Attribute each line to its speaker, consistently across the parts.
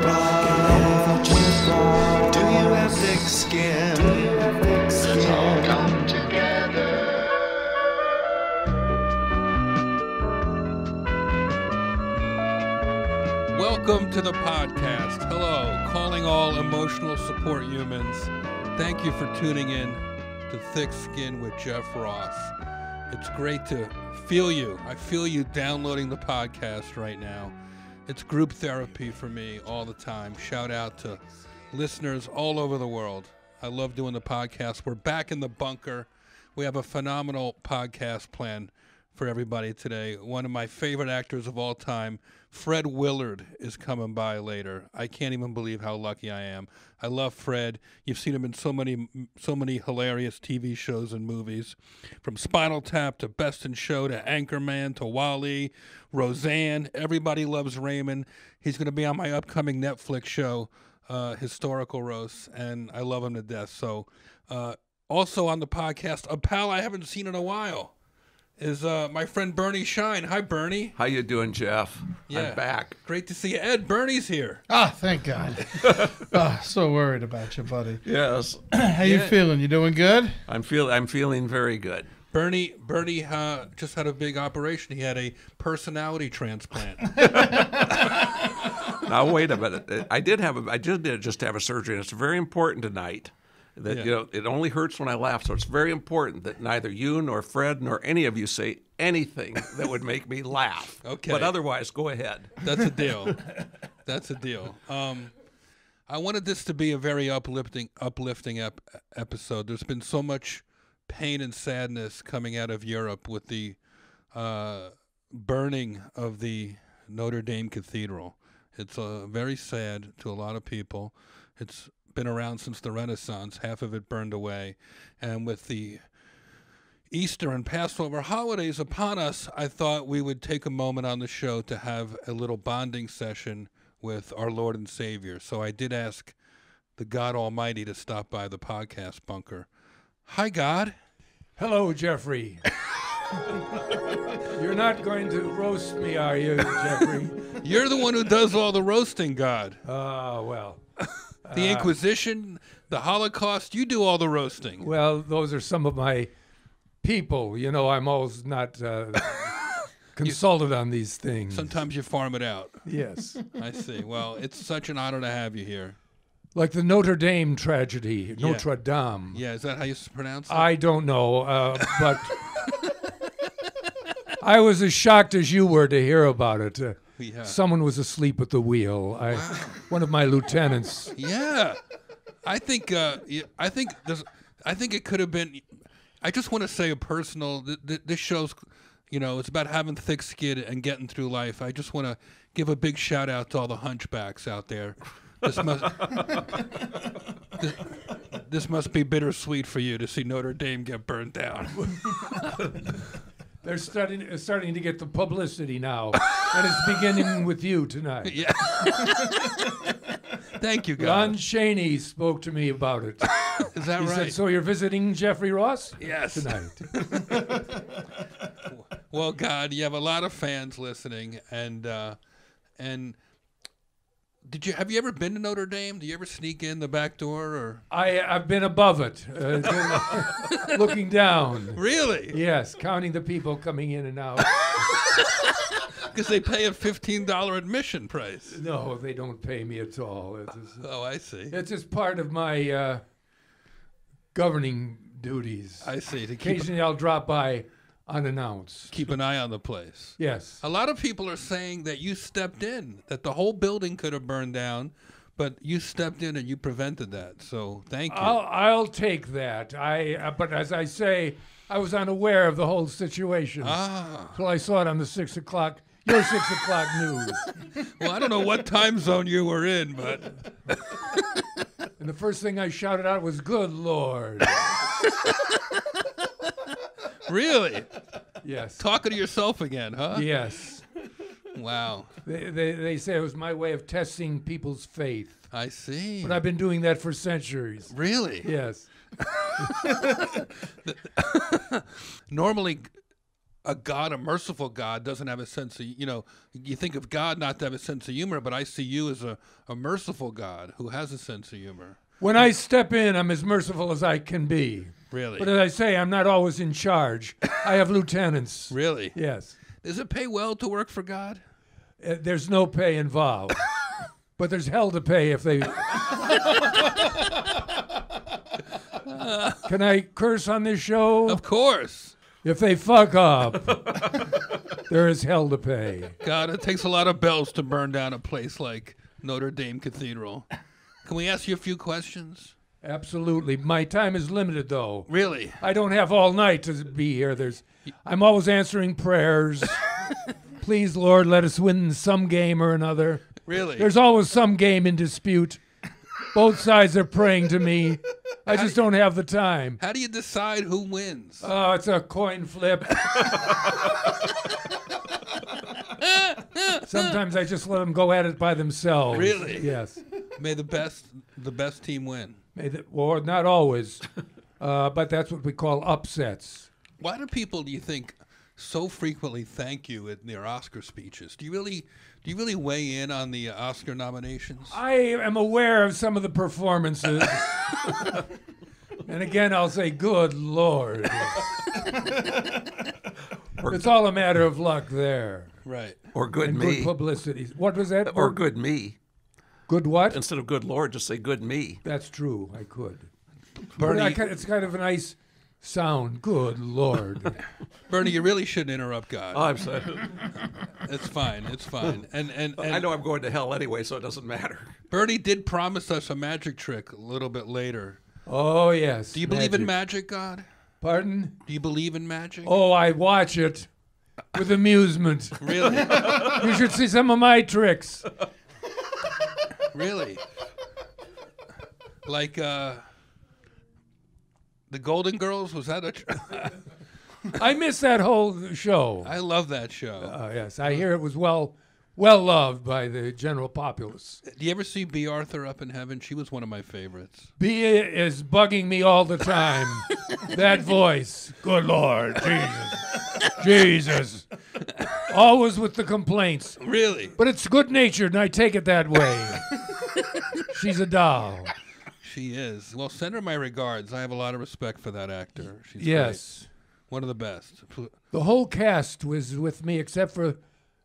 Speaker 1: Rock. Do you have thick skin? Let's all come together.
Speaker 2: Welcome to the podcast. Hello, calling all emotional support humans. Thank you for tuning in to Thick Skin with Jeff Ross. It's great to feel you. I feel you downloading the podcast right now. It's group therapy for me all the time. Shout out to listeners all over the world. I love doing the podcast. We're back in the bunker. We have a phenomenal podcast plan for everybody today. One of my favorite actors of all time, Fred Willard, is coming by later. I can't even believe how lucky I am. I love Fred. You've seen him in so many hilarious TV shows and movies, from Spinal Tap to Best in Show to Anchorman to Wall-E, Roseanne. Everybody loves Raymond. He's going to be on my upcoming Netflix show, Historical Roast, and I love him to death. So, also on the podcast, a pal I haven't seen in a while is my friend Bernie Shine. Hi, Bernie.
Speaker 3: How you doing, Jeff?
Speaker 2: Yeah.
Speaker 3: I'm back.
Speaker 2: Great to see you. Ed, Bernie's here.
Speaker 4: Ah, thank God. So worried about you, buddy.
Speaker 3: Yes.
Speaker 4: How you feeling? You doing good?
Speaker 3: I'm feeling very good.
Speaker 2: Bernie just had a big operation. He had a personality transplant.
Speaker 3: Now wait a minute. I did just have a surgery, and it's very important tonight. That it only hurts when I laugh, so it's very important that neither you nor Fred nor any of you say anything that would make me laugh.
Speaker 2: Okay.
Speaker 3: But otherwise, go ahead.
Speaker 2: That's a deal. That's a deal. I wanted this to be a very uplifting episode. There's been so much pain and sadness coming out of Europe with the burning of the Notre Dame Cathedral. It's very sad to a lot of people. It's been around since the Renaissance. Half of it burned away. And with the Easter and Passover holidays upon us, I thought we would take a moment on the show to have a little bonding session with our Lord and Savior. So I did ask the God Almighty to stop by the podcast bunker. Hi, God.
Speaker 5: Hello, Jeffrey. You're not going to roast me, are you, Jeffrey?
Speaker 2: You're the one who does all the roasting, God.
Speaker 5: Well.
Speaker 2: The Inquisition, the Holocaust, you do all the roasting.
Speaker 5: Well, those are some of my people. You know, I'm always not consulted on these things.
Speaker 2: Sometimes you farm it out.
Speaker 5: Yes.
Speaker 2: I see. Well, it's such an honor to have you here.
Speaker 5: Like the Notre Dame tragedy, Notre Dame.
Speaker 2: Yeah, is that how you pronounce it?
Speaker 5: I don't know, but I was as shocked as you were to hear about it.
Speaker 2: Yeah.
Speaker 5: Someone was asleep at the wheel. One of my lieutenants.
Speaker 2: Yeah, I think it could have been. I just want to say a personal. This show's, it's about having thick skin and getting through life. I just want to give a big shout out to all the hunchbacks out there. This must be bittersweet for you to see Notre Dame get burned down.
Speaker 5: They're starting to get the publicity now, and it's beginning with you tonight.
Speaker 2: Yeah. Thank you, God.
Speaker 5: Lon Chaney spoke to me about it.
Speaker 2: Is that
Speaker 5: he
Speaker 2: right?
Speaker 5: said, so you're visiting Jeffrey Ross?
Speaker 2: Yes.
Speaker 5: Tonight.
Speaker 2: Well, God, you have a lot of fans listening, and have you ever been to Notre Dame? Do you ever sneak in the back door, or?
Speaker 5: I've been above it, looking down.
Speaker 2: Really?
Speaker 5: Yes, counting the people coming in and out.
Speaker 2: Because they pay a $15 admission price.
Speaker 5: No, they don't pay me at all.
Speaker 2: Oh, I see.
Speaker 5: It's just part of my governing duties.
Speaker 2: I see.
Speaker 5: Occasionally I'll drop by unannounced.
Speaker 2: Keep an eye on the place.
Speaker 5: Yes.
Speaker 2: A lot of people are saying that you stepped in, that the whole building could have burned down, but you stepped in and you prevented that. So thank you.
Speaker 5: I'll take that. But as I say, I was unaware of the whole situation. So I saw it on the 6 o'clock. Your 6 o'clock news.
Speaker 2: Well, I don't know what time zone you were in, but.
Speaker 5: And the first thing I shouted out was, "Good Lord."
Speaker 2: Really?
Speaker 5: Yes.
Speaker 2: Talking to yourself again, huh?
Speaker 5: Yes.
Speaker 2: Wow.
Speaker 5: They say it was my way of testing people's faith.
Speaker 2: I see.
Speaker 5: But I've been doing that for centuries.
Speaker 2: Really?
Speaker 5: Yes.
Speaker 2: Normally, a God, a merciful God, doesn't have a sense of, you think of God not to have a sense of humor, but I see you as a merciful God who has a sense of humor.
Speaker 5: When I step in, I'm as merciful as I can be.
Speaker 2: Really?
Speaker 5: But as I say, I'm not always in charge. I have lieutenants.
Speaker 2: Really?
Speaker 5: Yes.
Speaker 2: Does it pay well to work for God?
Speaker 5: There's no pay involved. But there's hell to pay if they... Can I curse on this show?
Speaker 2: Of course.
Speaker 5: If they fuck up, there is hell to pay.
Speaker 2: God, it takes a lot of bells to burn down a place like Notre Dame Cathedral. Can we ask you a few questions?
Speaker 5: Absolutely. My time is limited, though.
Speaker 2: Really?
Speaker 5: I don't have all night to be here. I'm always answering prayers. Please, Lord, let us win some game or another.
Speaker 2: Really?
Speaker 5: There's always some game in dispute. Both sides are praying to me. I just don't have the time.
Speaker 2: How do you decide who wins?
Speaker 5: Oh, it's a coin flip. Sometimes I just let them go at it by themselves.
Speaker 2: Really?
Speaker 5: Yes.
Speaker 2: May the best team win.
Speaker 5: Or not always, but that's what we call upsets.
Speaker 2: Why do people, do you think, so frequently thank you in their Oscar speeches? Do you really weigh in on the Oscar nominations?
Speaker 5: I am aware of some of the performances. And again, I'll say, good Lord. It's all a matter of luck there.
Speaker 2: Right.
Speaker 3: Or good
Speaker 5: And
Speaker 3: me.
Speaker 5: good publicity. What was that?
Speaker 3: Or good me.
Speaker 5: Good what?
Speaker 3: Instead of good Lord, just say good me.
Speaker 5: That's true. I could.
Speaker 2: Bernie,
Speaker 5: It's kind of a nice sound. Good Lord.
Speaker 2: Bernie, you really shouldn't interrupt God.
Speaker 3: Oh, I'm sorry.
Speaker 2: It's fine. It's fine. And
Speaker 3: I know I'm going to hell anyway, so it doesn't matter.
Speaker 2: Bernie did promise us a magic trick a little bit later.
Speaker 5: Oh, yes.
Speaker 2: Do you believe in magic, God?
Speaker 5: Pardon?
Speaker 2: Do you believe in magic?
Speaker 5: Oh, I watch it with amusement.
Speaker 2: Really?
Speaker 5: You should see some of my tricks.
Speaker 2: Really? Like the Golden Girls? Was that a
Speaker 5: I miss that whole show.
Speaker 2: I love that show.
Speaker 5: Yes, I hear it was well loved by the general populace.
Speaker 2: Do you ever see B. Arthur up in heaven? She was one of my favorites.
Speaker 5: B is bugging me all the time. That voice. Good Lord. Jesus. Always with the complaints.
Speaker 2: Really?
Speaker 5: But it's good-natured, and I take it that way. She's a doll.
Speaker 2: She is. Well, send her my regards. I have a lot of respect for that actor. She's
Speaker 5: Yes.
Speaker 2: great. One of the best.
Speaker 5: The whole cast was with me except for,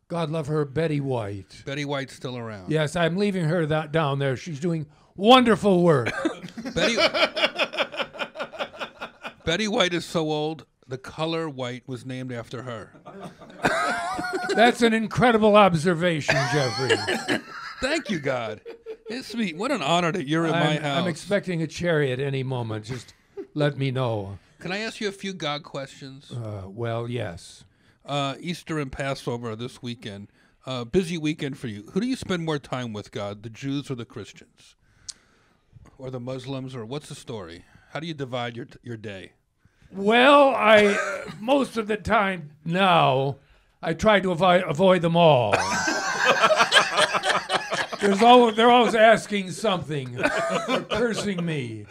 Speaker 5: God love her, Betty White.
Speaker 2: Betty White's still around.
Speaker 5: Yes, I'm leaving her down there. She's doing wonderful work.
Speaker 2: Betty White is so old, the color white was named after her.
Speaker 5: That's an incredible observation, Jeffrey.
Speaker 2: Thank you, God. It's sweet. What an honor that you're in my house.
Speaker 5: I'm expecting a chariot any moment. Just let me know.
Speaker 2: Can I ask you a few God questions?
Speaker 5: Well, yes.
Speaker 2: Easter and Passover this weekend. Busy weekend for you. Who do you spend more time with, God? The Jews or the Christians? Or the Muslims? Or what's the story? How do you divide your day?
Speaker 5: Well, I most of the time now, I try to avoid them all. They're always asking something, or cursing me.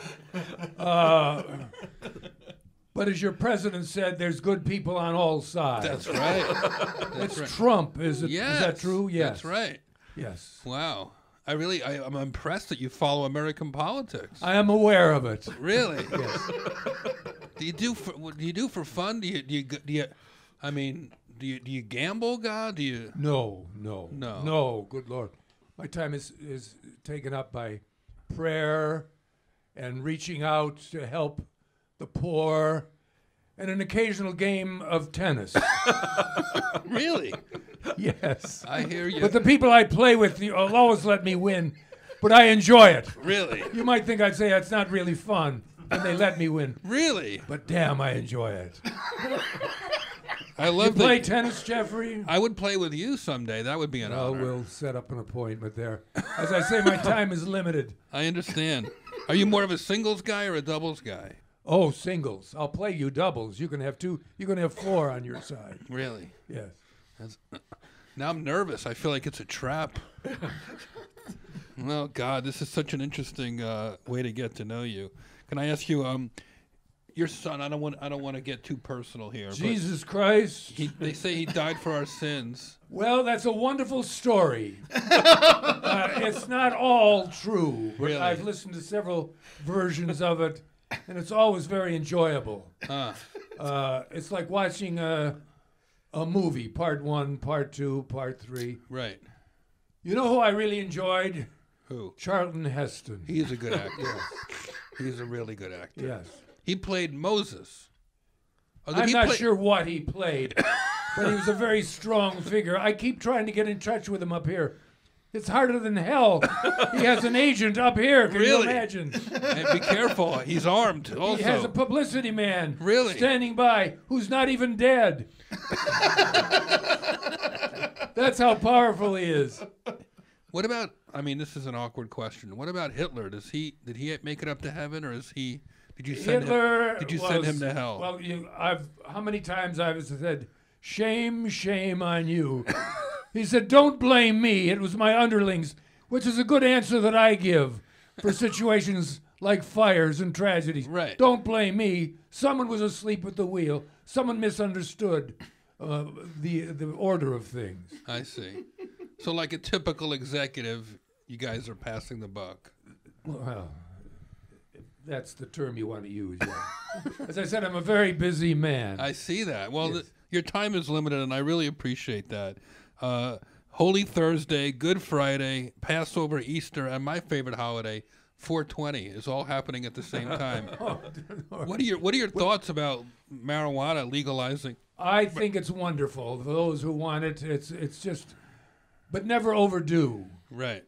Speaker 5: But as your president said, there's good people on all sides.
Speaker 2: That's right.
Speaker 5: It's right. Trump, is it?
Speaker 2: Yes.
Speaker 5: Is that true? Yes.
Speaker 2: That's right.
Speaker 5: Yes.
Speaker 2: Wow. I'm impressed that you follow American politics.
Speaker 5: I am aware of it.
Speaker 2: Really?
Speaker 5: Yes.
Speaker 2: What do you do for fun? Do you gamble, God?
Speaker 5: No. Good Lord, my time is taken up by prayer and reaching out to help the poor, and an occasional game of tennis.
Speaker 2: Really?
Speaker 5: Yes.
Speaker 2: I hear you.
Speaker 5: But the people I play with will always let me win, but I enjoy it.
Speaker 2: Really?
Speaker 5: You might think I'd say it's not really fun, and they let me win.
Speaker 2: Really?
Speaker 5: But damn, I enjoy it.
Speaker 2: I love
Speaker 5: You play tennis, Jeffrey?
Speaker 2: I would play with you someday. That would be an honor.
Speaker 5: We'll set up an appointment there. As I say, my time is limited.
Speaker 2: I understand. Are you more of a singles guy or a doubles guy?
Speaker 5: Oh, singles. I'll play you doubles. You can have two. You can have four on your side.
Speaker 2: Really?
Speaker 5: Yes.
Speaker 2: Now I'm nervous. I feel like it's a trap. Well, God, this is such an interesting way to get to know you. Can I ask you, Your son. I don't want to get too personal here.
Speaker 5: Jesus Christ.
Speaker 2: They say he died for our sins.
Speaker 5: Well, that's a wonderful story. It's not all true. But
Speaker 2: Really?
Speaker 5: I've listened to several versions of it, and it's always very enjoyable. It's like watching a movie, part 1, part 2, part 3.
Speaker 2: Right.
Speaker 5: You know who I really enjoyed?
Speaker 2: Who?
Speaker 5: Charlton Heston.
Speaker 2: He is a good actor. He's a really good actor.
Speaker 5: Yes.
Speaker 2: He played Moses. Oh, did
Speaker 5: I'm
Speaker 2: he
Speaker 5: not
Speaker 2: play-
Speaker 5: sure what he played, but he was a very strong figure. I keep trying to get in touch with him up here. It's harder than hell. He has an agent up here. Can you
Speaker 2: Really?
Speaker 5: imagine?
Speaker 2: Hey, be careful. He's armed also.
Speaker 5: He has a publicity man
Speaker 2: Really?
Speaker 5: standing by who's not even dead. That's how powerful he is.
Speaker 2: What about? I mean, this is an awkward question. What about Hitler? Did he make it up to heaven, or is he? Did you send
Speaker 5: Hitler
Speaker 2: him? Did you send him to hell?
Speaker 5: Well, how many times I've said, shame, shame on you. He said, don't blame me. It was my underlings, which is a good answer that I give for situations like fires and tragedies.
Speaker 2: Right.
Speaker 5: Don't blame me. Someone was asleep at the wheel. Someone misunderstood the order of things.
Speaker 2: I see. So, like a typical executive, you guys are passing the buck.
Speaker 5: Well, that's the term you want to use. Yeah. As I said, I'm a very busy man.
Speaker 2: I see that. Well,
Speaker 5: Yes.
Speaker 2: your time is limited, and I really appreciate that. Holy Thursday, Good Friday, Passover, Easter, and my favorite holiday, 420, is all happening at the same time. What are your thoughts about marijuana legalizing?
Speaker 5: I think it's wonderful for those who want it. It's just, but never overdo.
Speaker 2: Right.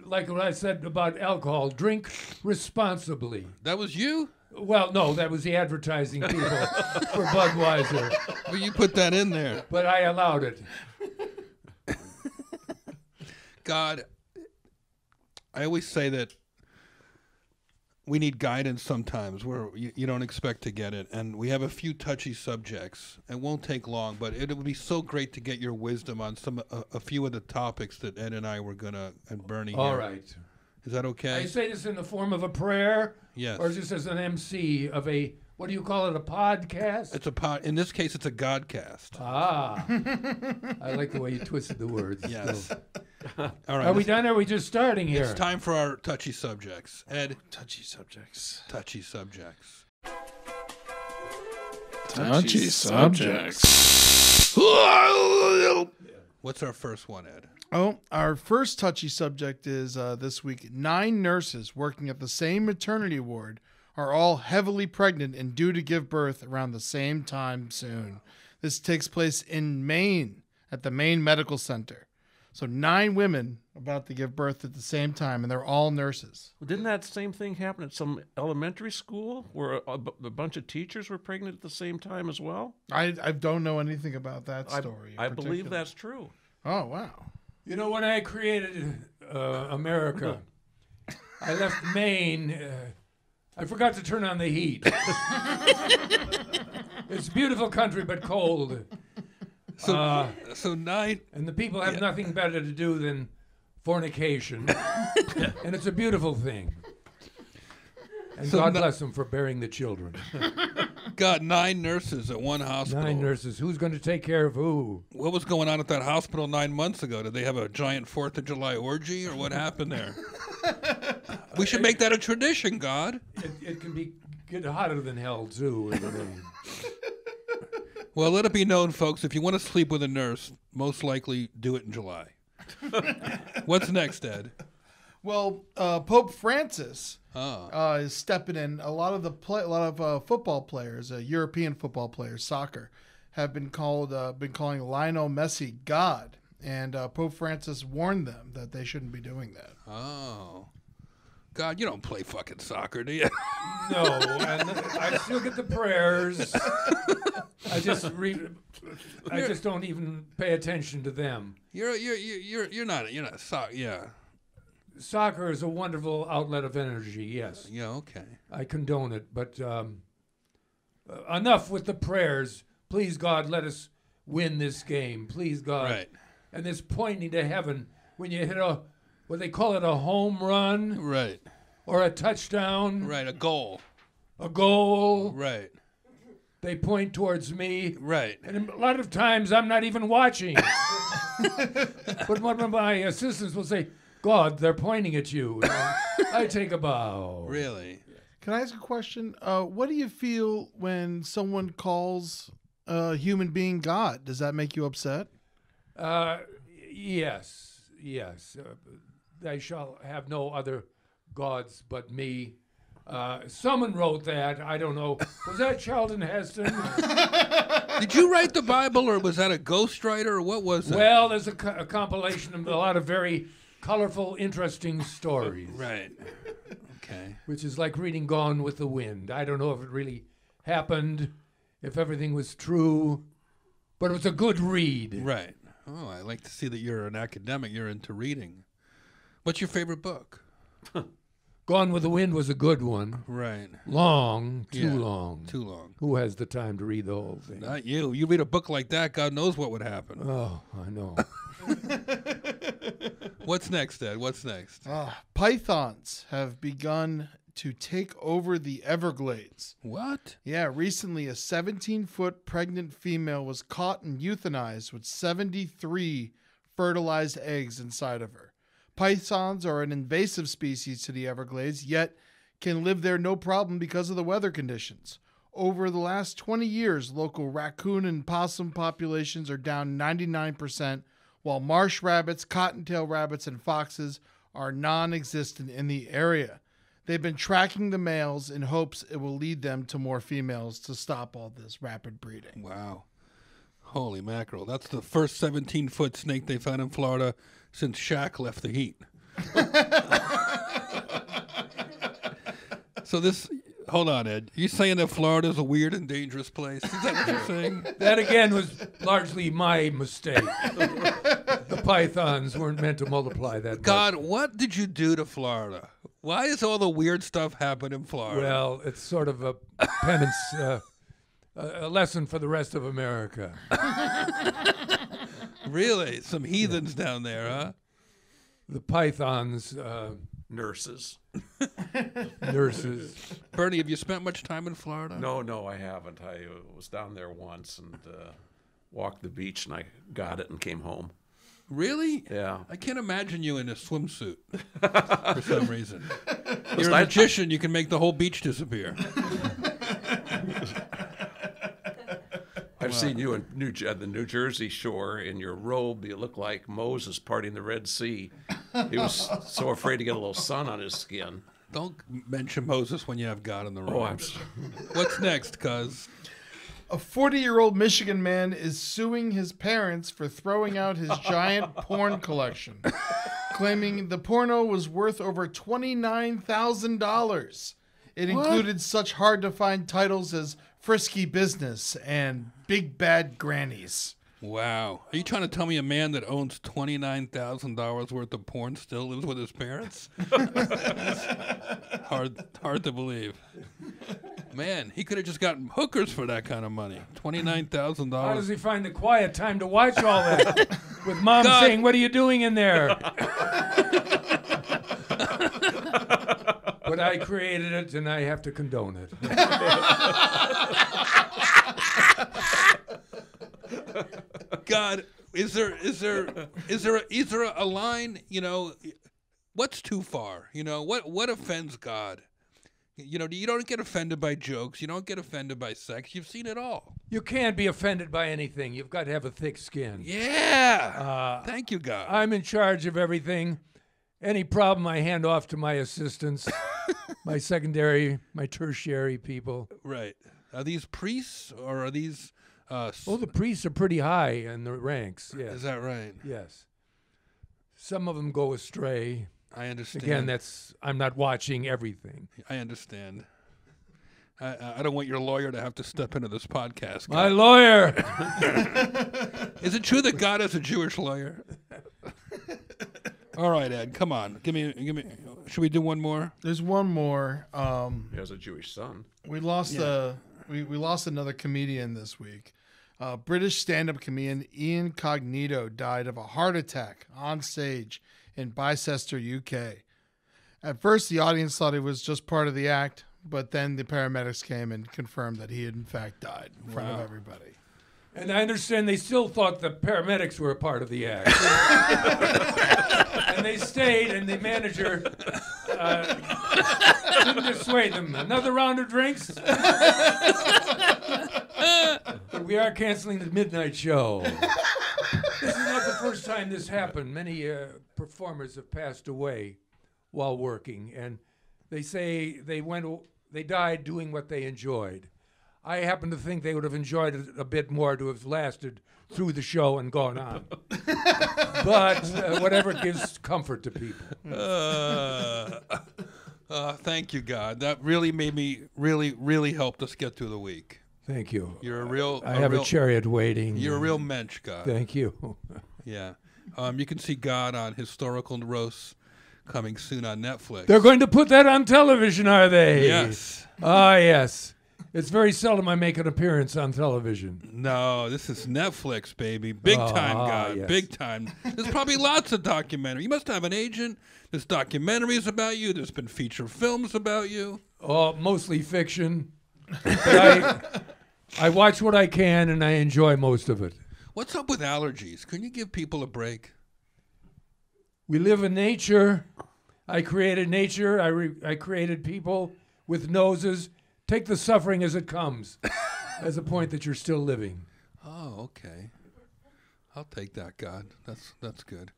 Speaker 5: Like what I said about alcohol, drink responsibly.
Speaker 2: That was you?
Speaker 5: Well, no, that was the advertising people for Budweiser,
Speaker 2: Well, you put that in there.
Speaker 5: but I allowed it.
Speaker 2: God, I always say that we need guidance sometimes where you don't expect to get it. And we have a few touchy subjects. It won't take long, but it would be so great to get your wisdom on a few of the topics that Ed and I were going to, and Bernie
Speaker 5: All
Speaker 2: here.
Speaker 5: right.
Speaker 2: Is that okay?
Speaker 5: I say this in the form of a prayer,
Speaker 2: Yes.
Speaker 5: or just as an MC of a, what do you call it, a podcast?
Speaker 2: It's
Speaker 5: Ah,
Speaker 2: in this case, it's a Godcast.
Speaker 5: I like the way you twisted the words.
Speaker 2: Yes.
Speaker 5: So.
Speaker 2: All right.
Speaker 5: Are we done? Or are we just starting here?
Speaker 2: It's time for our touchy subjects. Ed,
Speaker 4: Touchy subjects.
Speaker 2: touchy subjects.
Speaker 4: Touchy subjects.
Speaker 2: What's our first one, Ed?
Speaker 4: Oh, our first touchy subject is this week. 9 nurses working at the same maternity ward are all heavily pregnant and due to give birth around the same time soon. This takes place in Maine at the Maine Medical Center. So 9 women about to give birth at the same time, and they're all nurses.
Speaker 3: Well, didn't that same thing happen at some elementary school where a bunch of teachers were pregnant at the same time as well?
Speaker 4: I don't know anything about that story.
Speaker 3: I believe that's true.
Speaker 4: Oh, wow.
Speaker 5: You know, when I created America, I left Maine. I forgot to turn on the heat. It's a beautiful country, but cold.
Speaker 2: So 9.
Speaker 5: And the people have nothing better to do than fornication. And it's a beautiful thing. And
Speaker 2: So
Speaker 5: God
Speaker 2: no-
Speaker 5: bless them for bearing the children.
Speaker 2: Got 9 nurses at one hospital.
Speaker 5: 9 nurses. Who's going to take care of who?
Speaker 2: What was going on at that hospital 9 months ago? Did they have a giant 4th of July orgy, or what happened there? We should make that a tradition, God.
Speaker 5: It can get hotter than hell, too. In Maine.
Speaker 2: Well, let it be known, folks, if you want to sleep with a nurse, most likely do it in July. What's next, Ed?
Speaker 4: Well, Pope Francis
Speaker 2: Oh.
Speaker 4: is stepping in. A lot of football players, European football players, soccer, have been calling Lionel Messi God, and Pope Francis warned them that they shouldn't be doing that.
Speaker 2: Oh. God, you don't play fucking soccer, do you?
Speaker 5: No, and I still get the prayers. I just don't even pay attention to them.
Speaker 2: You're not yeah.
Speaker 5: Soccer is a wonderful outlet of energy, yes.
Speaker 2: Yeah, okay.
Speaker 5: I condone it, but enough with the prayers. Please, God, let us win this game. Please, God.
Speaker 2: Right.
Speaker 5: And this pointing to heaven when you hit what they call it, a home run
Speaker 2: Right.
Speaker 5: or a touchdown.
Speaker 2: Right, a goal.
Speaker 5: a goal.
Speaker 2: Right.
Speaker 5: They point towards me.
Speaker 2: Right.
Speaker 5: And a lot of times I'm not even watching. But one of my assistants will say, God, they're pointing at you. I take a bow.
Speaker 2: Really?
Speaker 4: Can I ask a question? What do you feel when someone calls a human being God? Does that make you upset?
Speaker 5: Yes. They shall have no other gods but me. Someone wrote that. I don't know. Was that Charlton Heston?
Speaker 2: Did you write the Bible, or was that a ghostwriter, or what was that?
Speaker 5: Well, there's a compilation of a lot of very colorful, interesting stories.
Speaker 2: Right. Okay.
Speaker 5: Which is like reading Gone with the Wind. I don't know if it really happened, if everything was true, but it was a good read.
Speaker 2: Right. Oh, I like to see that you're an academic. You're into reading. What's your favorite book?
Speaker 5: Gone with the Wind was a good one.
Speaker 2: Right.
Speaker 5: Long, too
Speaker 2: Yeah,
Speaker 5: long.
Speaker 2: Too long.
Speaker 5: Who has the time to read the whole thing?
Speaker 2: Not you. You read a book like that, God knows what would happen.
Speaker 5: Oh, I know.
Speaker 2: What's next, Ed? What's next?
Speaker 4: Pythons have begun to take over the Everglades.
Speaker 2: What?
Speaker 4: Yeah, recently a 17-foot pregnant female was caught and euthanized with 73 fertilized eggs inside of her. Pythons are an invasive species to the Everglades, yet can live there no problem because of the weather conditions. Over the last 20 years, local raccoon and possum populations are down 99%, while marsh rabbits, cottontail rabbits, and foxes are non-existent in the area. They've been tracking the males in hopes it will lead them to more females to stop all this rapid breeding.
Speaker 2: Wow. Holy mackerel. That's the first 17-foot snake they found in Florida since Shaq left the Heat. So hold on, Ed. You saying that Florida's a weird and dangerous place? Is that what you're saying?
Speaker 5: That, again, was largely my mistake. The pythons weren't meant to multiply that
Speaker 2: God,
Speaker 5: much.
Speaker 2: what did you do to Florida? Why is all the weird stuff happen in Florida?
Speaker 5: Well, it's sort of a penance, a lesson for the rest of America.
Speaker 2: Really? Some heathens down there, huh?
Speaker 5: The pythons,
Speaker 3: Nurses.
Speaker 5: nurses.
Speaker 2: Bernie, have you spent much time in Florida?
Speaker 3: No, I haven't. I was down there once and walked the beach, and I got it and came home.
Speaker 2: Really?
Speaker 3: Yeah.
Speaker 2: I can't imagine you in a swimsuit for some reason. You're a magician. You can make the whole beach disappear.
Speaker 3: I've seen you in the New Jersey shore in your robe. You look like Moses parting the Red Sea. He was so afraid to get a little sun on his skin.
Speaker 2: Don't mention Moses when you have God in the room.
Speaker 3: Oh, I'm sorry.
Speaker 2: What's next, cuz?
Speaker 4: A 40-year-old Michigan man is suing his parents for throwing out his giant porn collection, claiming the porno was worth over $29,000. It included such hard-to-find titles as Frisky Business and Big Bad Grannies.
Speaker 2: Wow. Are you trying to tell me a man that owns $29,000 worth of porn still lives with his parents? hard to believe. Man, he could have just gotten hookers for that kind of money. $29,000.
Speaker 5: How does he find the quiet time to watch all that? With Mom saying, "What are you doing in there?" But I created it, and I have to condone it.
Speaker 2: God, is there a line? You know, what's too far? You know, what offends God? You know, you don't get offended by jokes. You don't get offended by sex. You've seen it all.
Speaker 5: You can't be offended by anything. You've got to have a thick skin.
Speaker 2: Yeah. Thank you, God.
Speaker 5: I'm in charge of everything. Any problem I hand off to my assistants, my secondary, my tertiary people.
Speaker 2: Right. Are these priests or are these...
Speaker 5: the priests are pretty high in the ranks. Yes.
Speaker 2: Is that right?
Speaker 5: Yes. Some of them go astray.
Speaker 2: I understand.
Speaker 5: Again, I'm not watching everything.
Speaker 2: I understand. I don't want your lawyer to have to step into this podcast.
Speaker 5: My lawyer.
Speaker 2: Is it true that God is a Jewish lawyer? All right, Ed, come on. Give me. Should we do one more?
Speaker 4: There's one more.
Speaker 3: He has a Jewish son.
Speaker 4: We lost we lost another comedian this week. British stand-up comedian Ian Cognito died of a heart attack on stage in Bicester, UK. At first, the audience thought it was just part of the act, But then the paramedics came and confirmed that he had in fact died in front of everybody.
Speaker 5: And I understand they still thought the paramedics were a part of the act. And they stayed, and the manager didn't dissuade them. Another round of drinks? But we are canceling the midnight show. This is not the first time this happened. Many performers have passed away while working, and they say they died doing what they enjoyed. I happen to think they would have enjoyed it a bit more to have lasted through the show and gone on. But whatever gives comfort to people.
Speaker 2: Thank you, God. That really made me really helped us get through the week.
Speaker 5: Thank you.
Speaker 2: You're a real.
Speaker 5: I have a chariot waiting.
Speaker 2: You're a real mensch, God.
Speaker 5: Thank you.
Speaker 2: Yeah. You can see God on Historical Roasts coming soon on Netflix.
Speaker 5: They're going to put that on television, are they?
Speaker 2: Yes.
Speaker 5: Ah, yes. It's very seldom I make an appearance on television.
Speaker 2: No, this is Netflix, baby. Big time, God.
Speaker 5: Yes.
Speaker 2: Big time. There's probably lots of documentary. You must have an agent. There's documentaries about you. There's been feature films about you.
Speaker 5: Oh, mostly fiction. But I watch what I can, and I enjoy most of it.
Speaker 2: What's up with allergies? Can you give people a break?
Speaker 5: We live in nature. I created nature. I created people with noses. Take the suffering as it comes, as a point that you're still living.
Speaker 2: Oh, okay. I'll take that, God. That's good.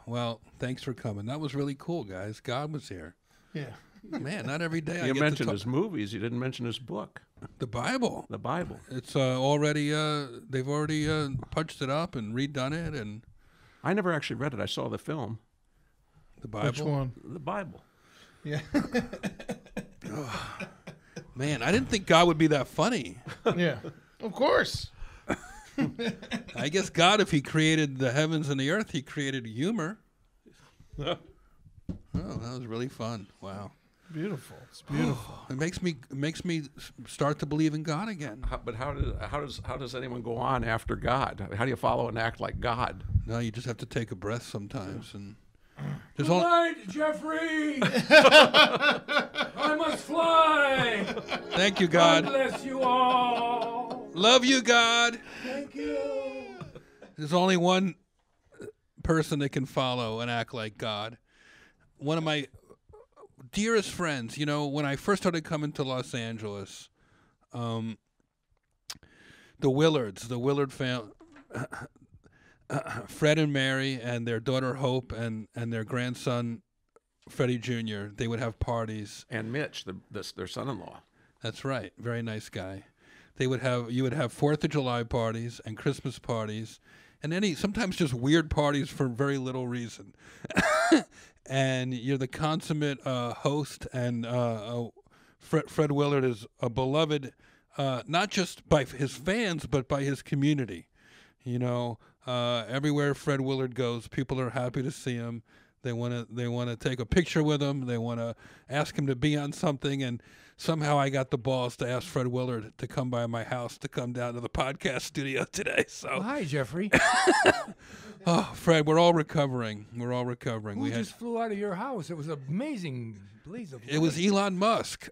Speaker 2: Well, thanks for coming. That was really cool, guys. God was here.
Speaker 4: Yeah.
Speaker 2: Man, not every day.
Speaker 3: You mentioned his movies. You didn't mention his book.
Speaker 2: The Bible.
Speaker 3: The Bible.
Speaker 2: It's already. They've already punched it up and redone it, and
Speaker 3: I never actually read it. I saw the film.
Speaker 2: The Bible.
Speaker 4: Which one?
Speaker 3: The Bible.
Speaker 4: Yeah.
Speaker 2: Man, I didn't think God would be that funny.
Speaker 4: Yeah. Of course.
Speaker 2: I guess God, if he created the heavens and the earth, he created humor. Oh, that was really fun. Wow.
Speaker 4: Beautiful. It's beautiful.
Speaker 2: It makes me start to believe in God again.
Speaker 3: But how does anyone go on after God? How do you follow and act like God?
Speaker 2: No, you just have to take a breath sometimes. And
Speaker 5: Good night, Jeffrey. I must fly.
Speaker 2: Thank you, God.
Speaker 5: God bless you all.
Speaker 2: Love you, God.
Speaker 5: Thank you.
Speaker 2: There's only one person that can follow and act like God. One of my dearest friends, you know, when I first started coming to Los Angeles, the Willard family, Fred and Mary and their daughter Hope and their grandson Freddie Jr., they would have parties.
Speaker 3: And Mitch, their son-in-law.
Speaker 2: That's right. Very nice guy. You would have 4th of July parties and Christmas parties and sometimes just weird parties for very little reason. And you're the consummate host, and Fred Willard is a beloved, not just by his fans, but by his community. You know, everywhere Fred Willard goes, people are happy to see him. They want to take a picture with him. They want to ask him to be on something. And somehow I got the balls to ask Fred Willard to come by my house, to come down to the podcast studio today. So
Speaker 5: Well, hi, Jeffrey.
Speaker 2: oh, Fred, we're all recovering.
Speaker 5: Who just flew out of your house? It was an amazing blaze of light.
Speaker 2: It was Elon Musk.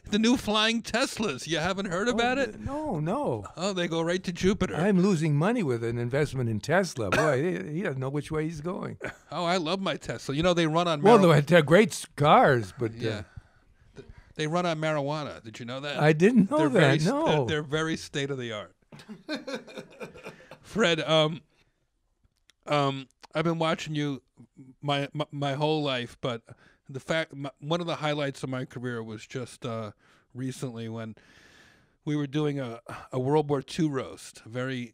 Speaker 2: The new flying Teslas. You haven't heard about it?
Speaker 5: No.
Speaker 2: Oh, they go right to Jupiter.
Speaker 5: I'm losing money with an investment in Tesla. Boy, he doesn't know which way he's going.
Speaker 2: Oh, I love my Tesla. You know, they run on
Speaker 5: Well,
Speaker 2: marijuana.
Speaker 5: they're great cars, but
Speaker 2: Yeah. They run on marijuana. Did you know that?
Speaker 5: I didn't know
Speaker 2: They're
Speaker 5: that.
Speaker 2: very,
Speaker 5: No.
Speaker 2: They're very state of the art. Fred, I've been watching you my whole life, but the fact one of the highlights of my career was just recently when we were doing a World War II roast, a very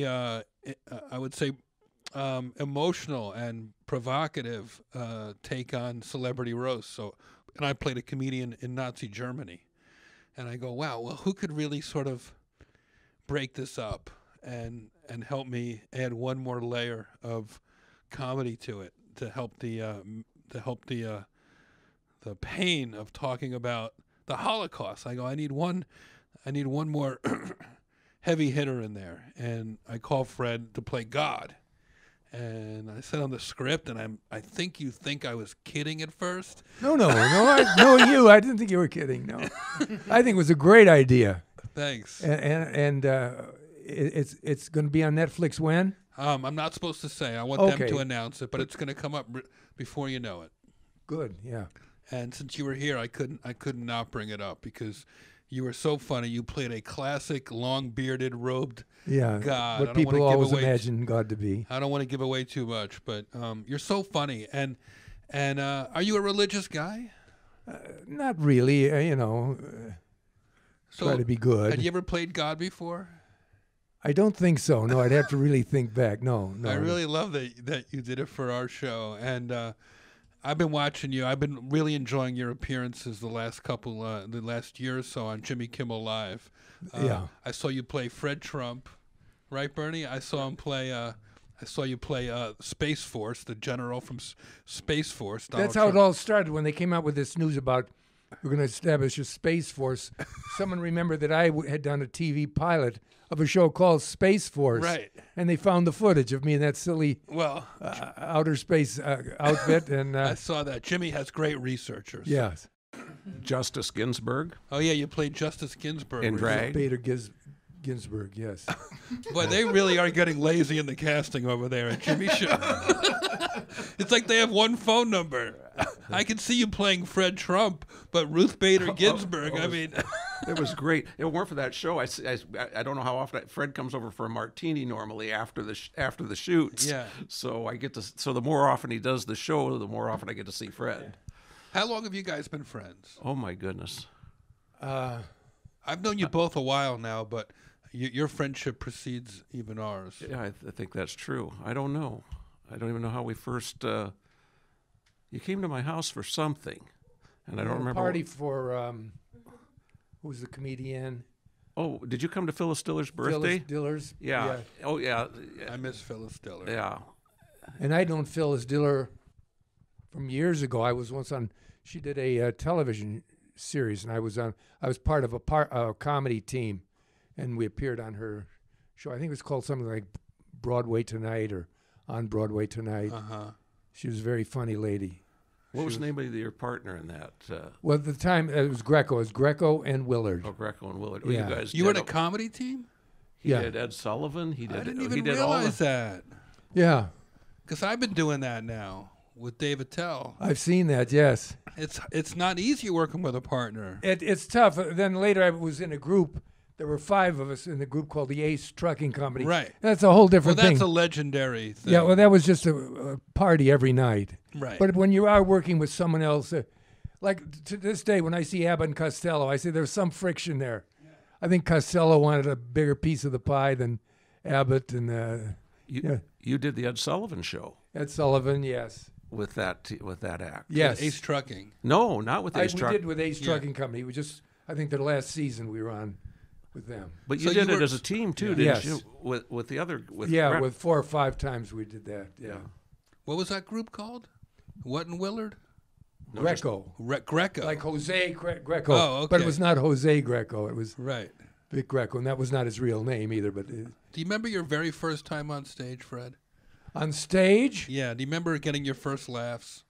Speaker 2: I would say emotional and provocative take on celebrity roast. So, and I played a comedian in Nazi Germany, and I go, wow, well, who could really sort of break this up and help me add one more layer of comedy to it to help the pain of talking about the Holocaust. I go, I need one more heavy hitter in there, and I call Fred to play God, And I said on the script, and I think you think I was kidding at first.
Speaker 5: No, I didn't think you were kidding. No, I think it was a great idea.
Speaker 2: Thanks.
Speaker 5: And it's going to be on Netflix when?
Speaker 2: I'm not supposed to say. I want them to announce it, but it's going to come up before you know it.
Speaker 5: Good, yeah.
Speaker 2: And since you were here, I couldn't not bring it up because you were so funny. You played a classic, long-bearded, robed God.
Speaker 5: What people always imagine God to be.
Speaker 2: I don't want to give away too much, but you're so funny. And are you a religious guy?
Speaker 5: Not really, try to be good.
Speaker 2: Had you ever played God before?
Speaker 5: I don't think so. No, I'd have to really think back. No.
Speaker 2: I really love that you did it for our show. And I've been watching you. I've been really enjoying your appearances the last year or so on Jimmy Kimmel Live. I saw you play Fred Trump, right, Bernie? I saw him play. I saw you play Space Force, the general from Space Force.
Speaker 5: That's how it all started when they came out with this news about we're going to establish a Space Force. Someone remembered that I had done a TV pilot of a show called Space Force.
Speaker 2: Right.
Speaker 5: And they found the footage of me in that silly outer space outfit. And
Speaker 2: I saw that. Jimmy has great researchers.
Speaker 5: Yes.
Speaker 3: Justice Ginsburg.
Speaker 2: Oh, yeah, you played Justice Ginsburg.
Speaker 3: In drag.
Speaker 5: Peter Ginsburg, yes.
Speaker 2: Boy, they really are getting lazy in the casting over there at Jimmy's show. It's like they have one phone number. I can see you playing Fred Trump, but Ruth Bader Ginsburg, I mean...
Speaker 3: It was great. If it weren't for that show, I don't know how often Fred comes over for a martini normally after the shoots.
Speaker 2: Yeah.
Speaker 3: So so the more often he does the show, the more often I get to see Fred.
Speaker 2: How long have you guys been friends?
Speaker 3: Oh my goodness.
Speaker 2: I've known you both a while now, but your friendship precedes even ours.
Speaker 3: Yeah, I think that's true. I don't know. I don't even know how we first. You came to my house for something, and I don't remember.
Speaker 5: A party for. Who's the comedian?
Speaker 3: Oh, did you come to Phyllis Diller's birthday?
Speaker 5: Phyllis Diller's.
Speaker 3: Yeah. Oh, yeah.
Speaker 2: I miss Phyllis Diller.
Speaker 3: Yeah.
Speaker 5: And I'd known Phyllis Diller from years ago. I was once on. She did a television series, and I was part of a comedy team, and we appeared on her show. I think it was called something like Broadway Tonight or On Broadway Tonight. She was a very funny lady.
Speaker 3: What was the name of your partner in that?
Speaker 5: Well, at the time, it was Greco. It was Greco and Willard.
Speaker 3: Oh, Greco and Willard.
Speaker 5: Yeah.
Speaker 3: You guys
Speaker 2: you were in a comedy team?
Speaker 3: He did Ed Sullivan. He did.
Speaker 2: I didn't even realize that.
Speaker 5: Yeah.
Speaker 2: Because I've been doing that now with Dave Attell.
Speaker 5: I've seen that, yes.
Speaker 2: It's not easy working with a partner.
Speaker 5: It's tough. Then later I was in a group. There were 5 of us in the group called the Ace Trucking Company.
Speaker 2: Right.
Speaker 5: That's a whole different thing.
Speaker 2: That's a legendary thing.
Speaker 5: Yeah, well, that was just a party every night.
Speaker 2: Right.
Speaker 5: But when you are working with someone else, like to this day, when I see Abbott and Costello, I say there's some friction there. Yeah. I think Costello wanted a bigger piece of the pie than Abbott. And
Speaker 3: you did the Ed Sullivan show.
Speaker 5: Ed Sullivan, yes.
Speaker 3: With that act.
Speaker 5: Yes.
Speaker 2: With Ace Trucking.
Speaker 3: No, not with Ace Trucking.
Speaker 5: We did with Ace Trucking Company. We just, I think the last season we were on with them.
Speaker 3: But you did it as a team too, didn't you? With the other. With
Speaker 5: 4 or 5 times we did that. Yeah.
Speaker 2: What was that group called? What and Willard?
Speaker 5: No, Greco.
Speaker 2: Greco.
Speaker 5: Like Jose Greco.
Speaker 2: Oh, okay.
Speaker 5: But it was not Jose Greco. It was
Speaker 2: right.
Speaker 5: Vic Greco, and that was not his real name either. But
Speaker 2: do you remember your very first time on stage, Fred?
Speaker 5: On stage?
Speaker 2: Yeah. Do you remember getting your first laughs?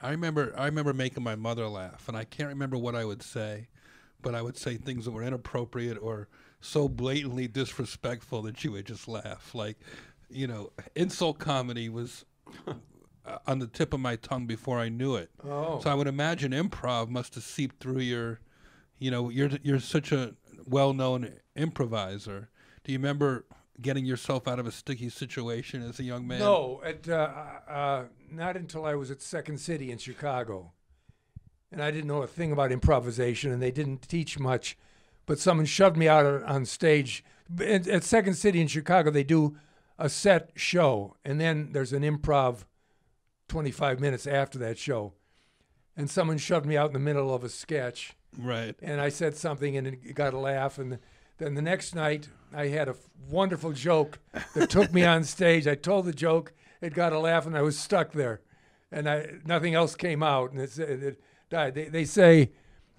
Speaker 2: I remember making my mother laugh, and I can't remember what I would say, but I would say things that were inappropriate or so blatantly disrespectful that she would just laugh. Like, insult comedy was on the tip of my tongue before I knew it.
Speaker 5: Oh.
Speaker 2: So I would imagine improv must have seeped through your, you're such a well-known improviser. Do you remember getting yourself out of a sticky situation as a young man?
Speaker 5: No, not until I was at Second City in Chicago. And I didn't know a thing about improvisation, and they didn't teach much. But someone shoved me out on stage. At Second City in Chicago, they do a set show, and then there's an improv 25 minutes after that show. And someone shoved me out in the middle of a sketch.
Speaker 2: Right.
Speaker 5: And I said something, and it got a laugh. And then the next night, I had a wonderful joke that took me on stage. I told the joke, it got a laugh, and I was stuck there. And nothing else came out, and it died. They say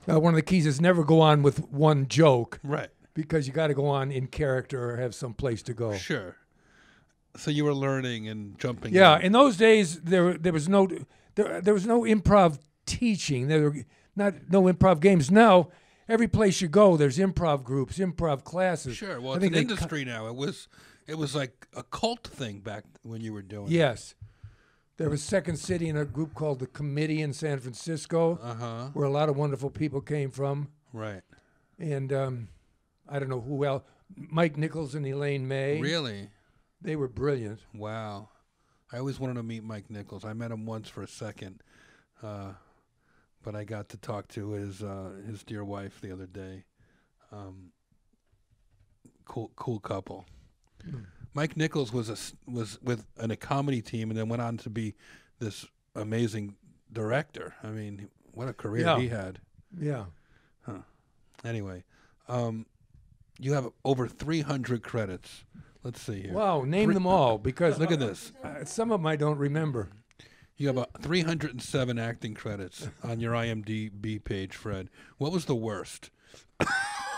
Speaker 5: one of the keys is never go on with one joke.
Speaker 2: Right.
Speaker 5: because you got to go on in character or have some place to go.
Speaker 2: Sure. So you were learning and jumping.
Speaker 5: Yeah, in those days there was no improv teaching. There were no improv games. Now every place you go, there's improv groups, improv classes.
Speaker 2: Sure. Well, it's an industry now. It was like a cult thing back when you were doing it.
Speaker 5: Yes. There was Second City and a group called The Committee in San Francisco, where a lot of wonderful people came from.
Speaker 2: Right.
Speaker 5: And I don't know who else. Mike Nichols and Elaine May.
Speaker 2: Really?
Speaker 5: They were brilliant.
Speaker 2: Wow. I always wanted to meet Mike Nichols. I met him once for a second, but I got to talk to his dear wife the other day. Cool couple. Mike Nichols was with a comedy team and then went on to be this amazing director. I mean, what a career he had.
Speaker 5: Yeah.
Speaker 2: Huh. Anyway, you have over 300 credits. Let's see here.
Speaker 5: Wow, name them all, because
Speaker 2: look at this.
Speaker 5: Some of them I don't remember.
Speaker 2: You have 307 acting credits on your IMDb page, Fred. What was the worst?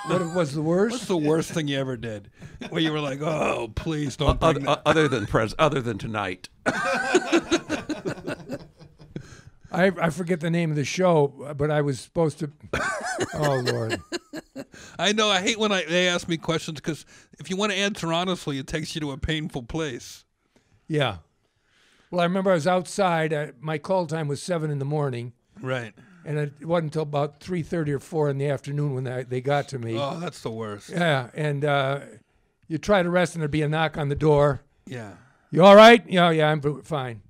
Speaker 5: What was the worst?
Speaker 2: What's the worst thing you ever did? Where you were like, oh, please don't bring that.
Speaker 3: Other than tonight.
Speaker 5: I forget the name of the show, but I was supposed to. Oh, Lord.
Speaker 2: I know. I hate when they ask me questions because if you want to answer honestly, it takes you to a painful place.
Speaker 5: Yeah. Well, I remember I was outside. My call time was 7 a.m.
Speaker 2: Right.
Speaker 5: And it wasn't until about 3:30 or 4 in the afternoon when they got to me.
Speaker 2: Oh, that's the worst.
Speaker 5: Yeah. And you try to rest and there'd be a knock on the door.
Speaker 2: Yeah.
Speaker 5: You all right? Yeah, I'm fine.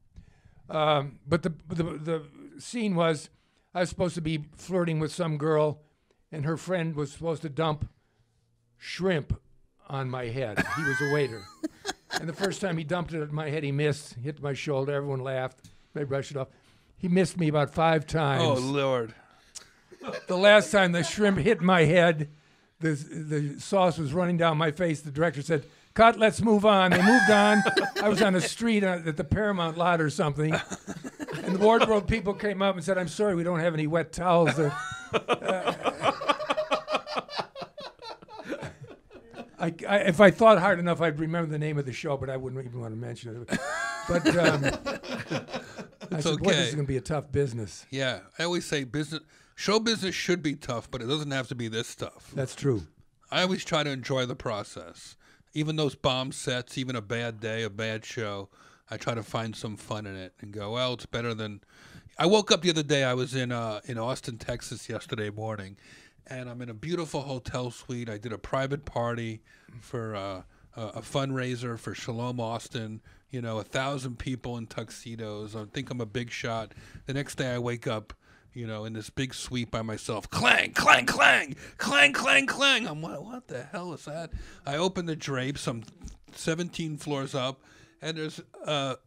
Speaker 5: But the scene was I was supposed to be flirting with some girl, and her friend was supposed to dump shrimp on my head. He was a waiter. And the first time he dumped it at my head, he missed, hit my shoulder. Everyone laughed. They brushed it off. He missed me about 5 times.
Speaker 2: Oh, Lord.
Speaker 5: The last time the shrimp hit my head, the sauce was running down my face. The director said, "Cut, let's move on." They moved on. I was on the street at the Paramount lot or something. And the wardrobe people came up and said, "I'm sorry, we don't have any wet towels." If I thought hard enough, I'd remember the name of the show, but I wouldn't even want to mention it. But I said, boy, this is going to be a tough business.
Speaker 2: Yeah. I always say show business should be tough, but it doesn't have to be this tough.
Speaker 5: That's true.
Speaker 2: I always try to enjoy the process. Even those bomb sets, even a bad day, a bad show, I try to find some fun in it and go, well, it's better than... I woke up the other day, I was in Austin, Texas yesterday morning, and I'm in a beautiful hotel suite. I did a private party for a fundraiser for Shalom Austin. 1,000 people in tuxedos. I think I'm a big shot. The next day I wake up, in this big suite by myself. Clang, clang, clang, clang, clang, clang. I'm what the hell is that? I open the drapes. I'm 17 floors up. And there's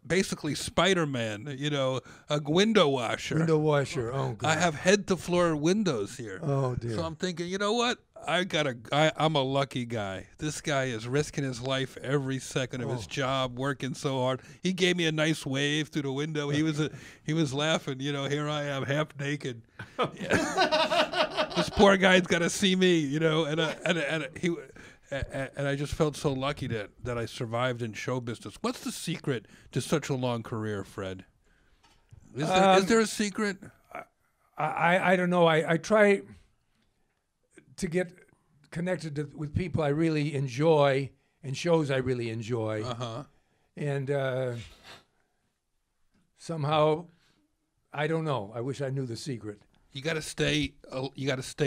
Speaker 2: basically Spider-Man, a window washer.
Speaker 5: Window washer, oh, God.
Speaker 2: I have head-to-floor windows here.
Speaker 5: Oh, dear.
Speaker 2: So I'm thinking, you know what? I'm a lucky guy. This guy is risking his life every second of his job, working so hard. He gave me a nice wave through the window. He was laughing. Here I am, half naked. This poor guy's got to see me, And I just felt so lucky that I survived in show business. What's the secret to such a long career, Fred? Is there a secret?
Speaker 5: I don't know. I try to get connected with people I really enjoy and shows I really enjoy.
Speaker 2: Uh-huh.
Speaker 5: And somehow, I don't know. I wish I knew the secret.
Speaker 2: You got to stay.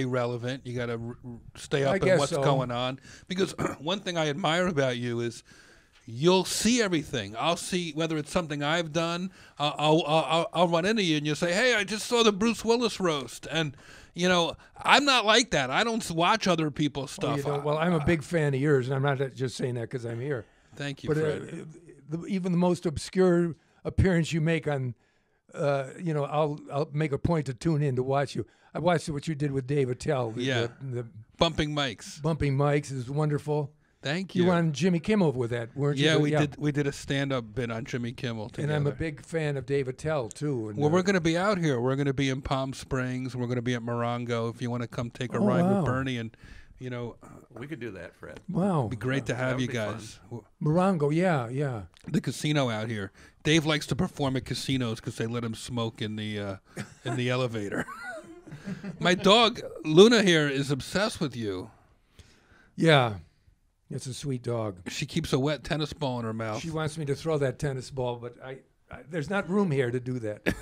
Speaker 2: Relevant. You got to stay up
Speaker 5: in
Speaker 2: what's going on. Because one thing I admire about you is you'll see everything. I'll see whether it's something I've done. I'll run into you and you'll say, "Hey, I just saw the Bruce Willis roast," and I'm not like that. I don't watch other people's stuff.
Speaker 5: Well, I'm a big fan of yours, and I'm not just saying that because I'm here.
Speaker 2: Thank you,
Speaker 5: but
Speaker 2: Fred.
Speaker 5: Even the most obscure appearance you make on. I'll make a point to tune in to watch you. I watched what you did with Dave Attell.
Speaker 2: Yeah, the bumping mics.
Speaker 5: Bumping mics is wonderful.
Speaker 2: Thank you.
Speaker 5: You were on Jimmy Kimmel with that, weren't you?
Speaker 2: Yeah, we did a stand-up bit on Jimmy Kimmel together.
Speaker 5: And I'm a big fan of Dave Attell too. And,
Speaker 2: well, we're going to be out here. We're going to be in Palm Springs. We're going to be at Morongo. If you want to come take a ride with Bernie and You know,
Speaker 3: We could do that, Fred.
Speaker 5: Wow.
Speaker 2: it'd be great to have
Speaker 3: That
Speaker 2: you
Speaker 3: would be
Speaker 2: guys.
Speaker 5: Morongo, yeah.
Speaker 2: The casino out here. Dave likes to perform at casinos because they let him smoke in the elevator. My dog Luna here is obsessed with you.
Speaker 5: Yeah. It's a sweet dog.
Speaker 2: She keeps a wet tennis ball in her mouth.
Speaker 5: She wants me to throw that tennis ball, but I there's not room here to do that.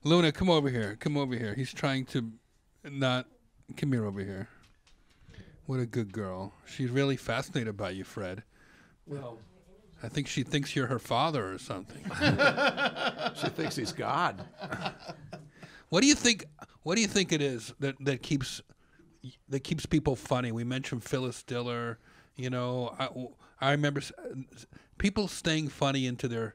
Speaker 2: Luna, come over here. Come over here. He's trying to not. Come here over here. What a good girl. She's really fascinated by you, Fred.
Speaker 5: Well,
Speaker 2: I think she thinks you're her father or something.
Speaker 3: She thinks he's God.
Speaker 2: What do you think? What do you think it is that keeps people funny? We mentioned Phyllis Diller. You know, I remember people staying funny into their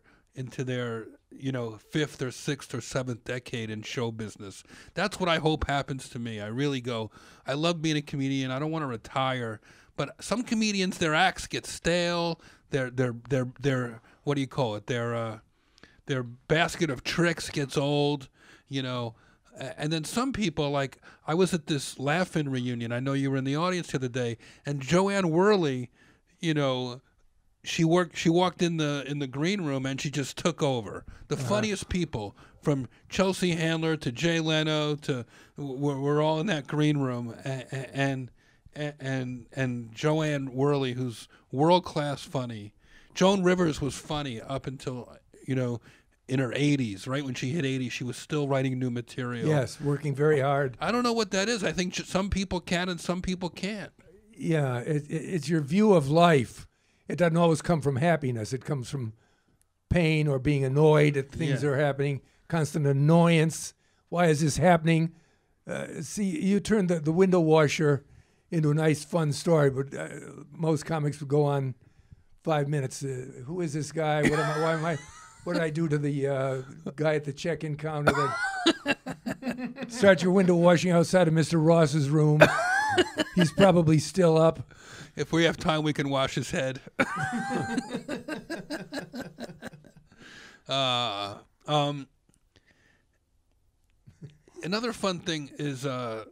Speaker 2: fifth or sixth or seventh decade in show business. That's what I hope happens to me. I really go. I love being a comedian. I don't want to retire, but some comedians, their acts get stale. Their what do you call it? Their basket of tricks gets old. You know. And then some people, like, I was at this Laugh-In reunion. I know you were in the audience the other day, and Joanne Worley, you know, she walked in the green room and she just took over. The funniest people, from Chelsea Handler to Jay Leno to we're all in that green room, and Joanne Worley, who's world class funny. Joan Rivers was funny up until, you know, in her 80s, right when she hit 80, she was still writing new material.
Speaker 5: yes, working very hard.
Speaker 2: I don't know what that is. I think some people can and some people can't.
Speaker 5: Yeah, it's your view of life. It doesn't always come from happiness. It comes from pain or being annoyed at things that are happening, constant annoyance. Why is this happening? See, you turn the window washer into a nice, fun story, but most comics would go on 5 minutes. Who is this guy? What did I do to the guy at the check-in counter that start your window washing outside of Mr. Ross's room? He's probably still up.
Speaker 2: If we have time, we can wash his head. Another fun thing is I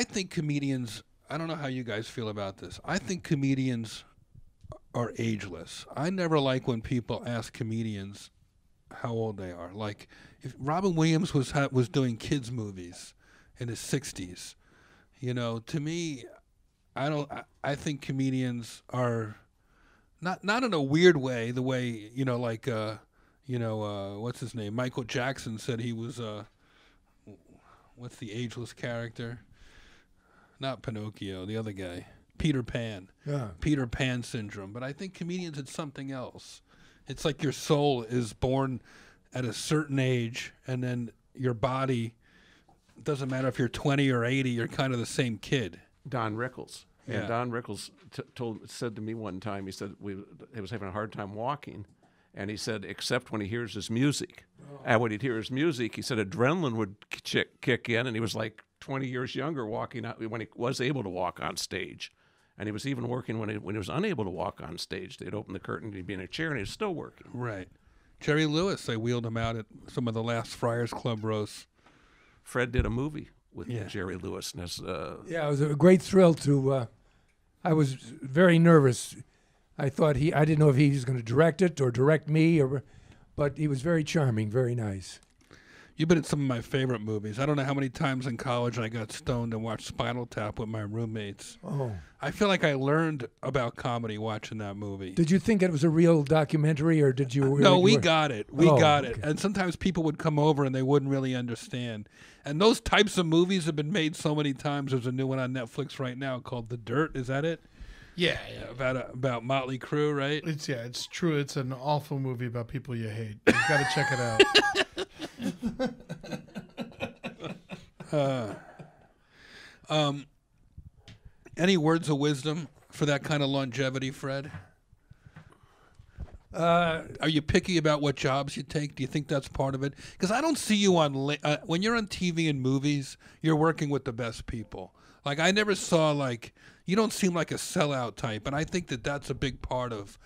Speaker 2: think comedians, I don't know how you guys feel about this. I think comedians are ageless. I never like when people ask comedians how old they are. Like, if Robin Williams was doing kids movies in his 60s, you know, to me, I think comedians are not in a weird way, the way, you know, like what's his name? Michael Jackson said he was what's the ageless character? Not Pinocchio, the other guy. Peter Pan.
Speaker 5: Yeah.
Speaker 2: Peter Pan syndrome. But I think comedians, it's something else. It's like your soul is born at a certain age, and then your body, it doesn't matter if you're 20 or 80, you're kind of the same kid.
Speaker 3: Don Rickles.
Speaker 2: Yeah.
Speaker 3: And Don Rickles said to me one time, he said he was having a hard time walking, and he said, except when he hears his music. And when he'd hear his music, he said adrenaline would kick in, and he was like 20 years younger walking out when he was able to walk on stage. And he was even working when he was unable to walk on stage. They'd open the curtain, he'd be in a chair, and he was still working.
Speaker 2: Right. Jerry Lewis, they wheeled him out at some of the last Friars Club roasts.
Speaker 3: Fred did a movie with Jerry Lewis. And
Speaker 5: it was a great thrill to. I was very nervous. I didn't know if he was going to direct it or direct me, but he was very charming, very nice.
Speaker 2: You've been in some of my favorite movies. I don't know how many times in college I got stoned and watched Spinal Tap with my roommates.
Speaker 5: Oh.
Speaker 2: I feel like I learned about comedy watching that movie.
Speaker 5: Did you think it was a real documentary, or did you?
Speaker 2: No, we got it. We got it. And sometimes people would come over and they wouldn't really understand. And those types of movies have been made so many times. There's a new one on Netflix right now called The Dirt. Is that it?
Speaker 4: Yeah.
Speaker 2: About Motley Crue, right?
Speaker 4: It's true. It's an awful movie about people you hate. You've got to check it
Speaker 2: out. Any words of wisdom for that kind of longevity, Fred? Are you picky about what jobs you take? Do you think that's part of it? Because I don't see you on when you're on TV and movies, you're working with the best people. Like, I never saw, like, you don't seem like a sellout type, and I think that's a big part of,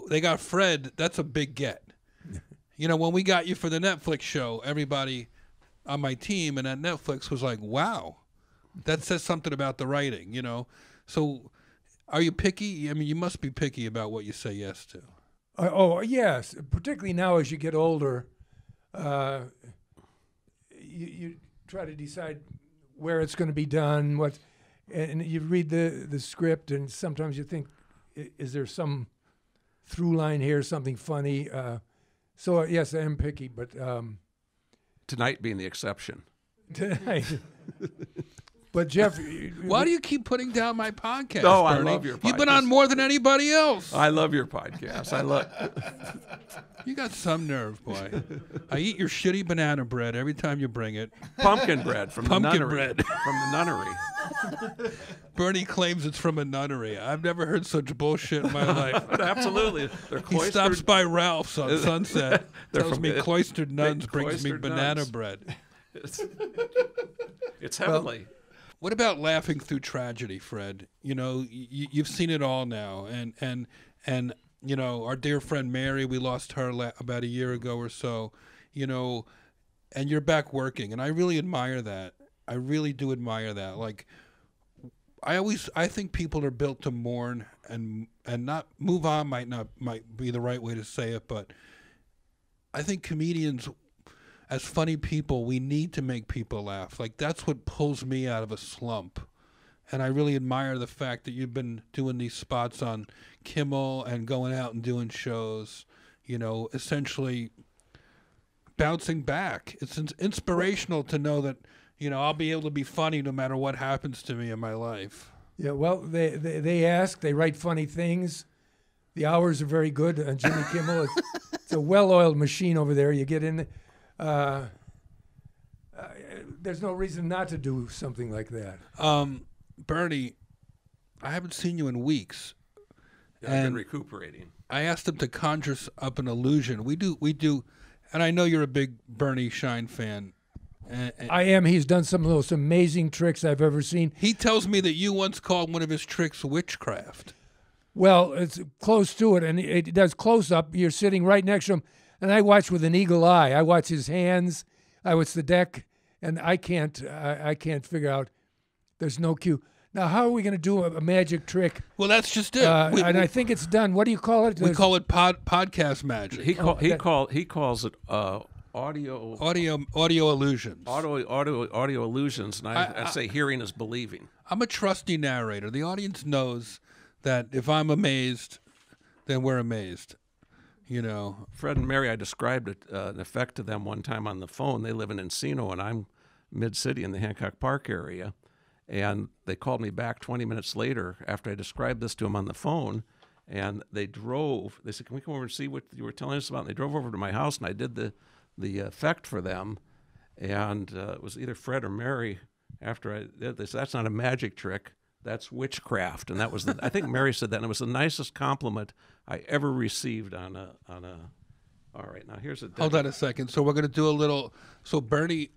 Speaker 2: they got Fred, that's a big get. You know, when we got you for the Netflix show, everybody on my team and at Netflix was like, wow, that says something about the writing, you know. So are you picky? I mean, you must be picky about what you say yes to.
Speaker 5: Oh, yes. Particularly now as you get older, you try to decide where it's going to be done, and you read the script, and sometimes you think, is there some through line here, something funny? So, yes, I am picky, but...
Speaker 3: Tonight being the exception.
Speaker 5: Tonight. But, Jeff...
Speaker 2: Why do you keep putting down my podcast,
Speaker 3: No, I
Speaker 2: Bernie?
Speaker 3: love your podcast.
Speaker 2: You've been on more than anybody else.
Speaker 3: I love your podcast.
Speaker 2: You got some nerve, boy. I eat your shitty banana bread every time you bring it.
Speaker 3: Pumpkin bread from the nunnery. From the nunnery.
Speaker 2: Bernie claims it's from a nunnery. I've never heard such bullshit in my life.
Speaker 3: But absolutely. They're
Speaker 2: He
Speaker 3: cloistered.
Speaker 2: stops by Ralph's on Sunset. Tells
Speaker 3: from
Speaker 2: me
Speaker 3: the-
Speaker 2: cloistered nuns
Speaker 3: big
Speaker 2: brings me
Speaker 3: cloistered
Speaker 2: banana
Speaker 3: nuns.
Speaker 2: bread.
Speaker 3: It's heavenly.
Speaker 2: What about laughing through tragedy, Fred? You know, you've seen it all now, and you know, our dear friend Mary, we lost her about a year ago or so. You know, and you're back working, and I really admire that. I really do admire that. Like, I think people are built to mourn and not move on. Might be the right way to say it, but I think comedians, as funny people, we need to make people laugh. Like, that's what pulls me out of a slump. And I really admire the fact that you've been doing these spots on Kimmel and going out and doing shows, you know, essentially bouncing back. It's inspirational to know that, you know, I'll be able to be funny no matter what happens to me in my life.
Speaker 5: Yeah, well, they ask, they write funny things. The hours are very good on Jimmy Kimmel. It's a well-oiled machine over there. You get in... there's no reason not to do something like that.
Speaker 2: Bernie, I haven't seen you in weeks.
Speaker 3: I've been recuperating.
Speaker 2: I asked him to conjure up an illusion. We do, and I know you're a big Bernie Shine fan.
Speaker 5: I am. He's done some of those amazing tricks I've ever seen.
Speaker 2: He tells me that you once called one of his tricks witchcraft.
Speaker 5: Well, it's close to it, and it does close up. You're sitting right next to him, and I watch with an eagle eye. I watch his hands. I watch the deck, and I can't figure out. There's no cue. Now, how are we going to do a magic trick?
Speaker 2: Well, that's just it.
Speaker 5: And I think it's done. What do you call it?
Speaker 2: We call it podcast magic.
Speaker 3: He calls it audio
Speaker 2: illusions.
Speaker 3: Audio illusions, and I say hearing is believing.
Speaker 2: I'm a trusty narrator. The audience knows that if I'm amazed, then we're amazed. You know,
Speaker 3: Fred and Mary, I described an effect to them one time on the phone. They live in Encino, and I'm mid-city in the Hancock Park area. And they called me back 20 minutes later after I described this to them on the phone. And they drove. They said, "Can we come over and see what you were telling us about?" And they drove over to my house, and I did the effect for them. And it was either Fred or Mary. After I did this, that's not a magic trick. That's witchcraft. And that was I think Mary said that, and it was the nicest compliment I ever received on a. All right, now here's a.
Speaker 2: Hold on a second. So we're going to do a little. So Bernie.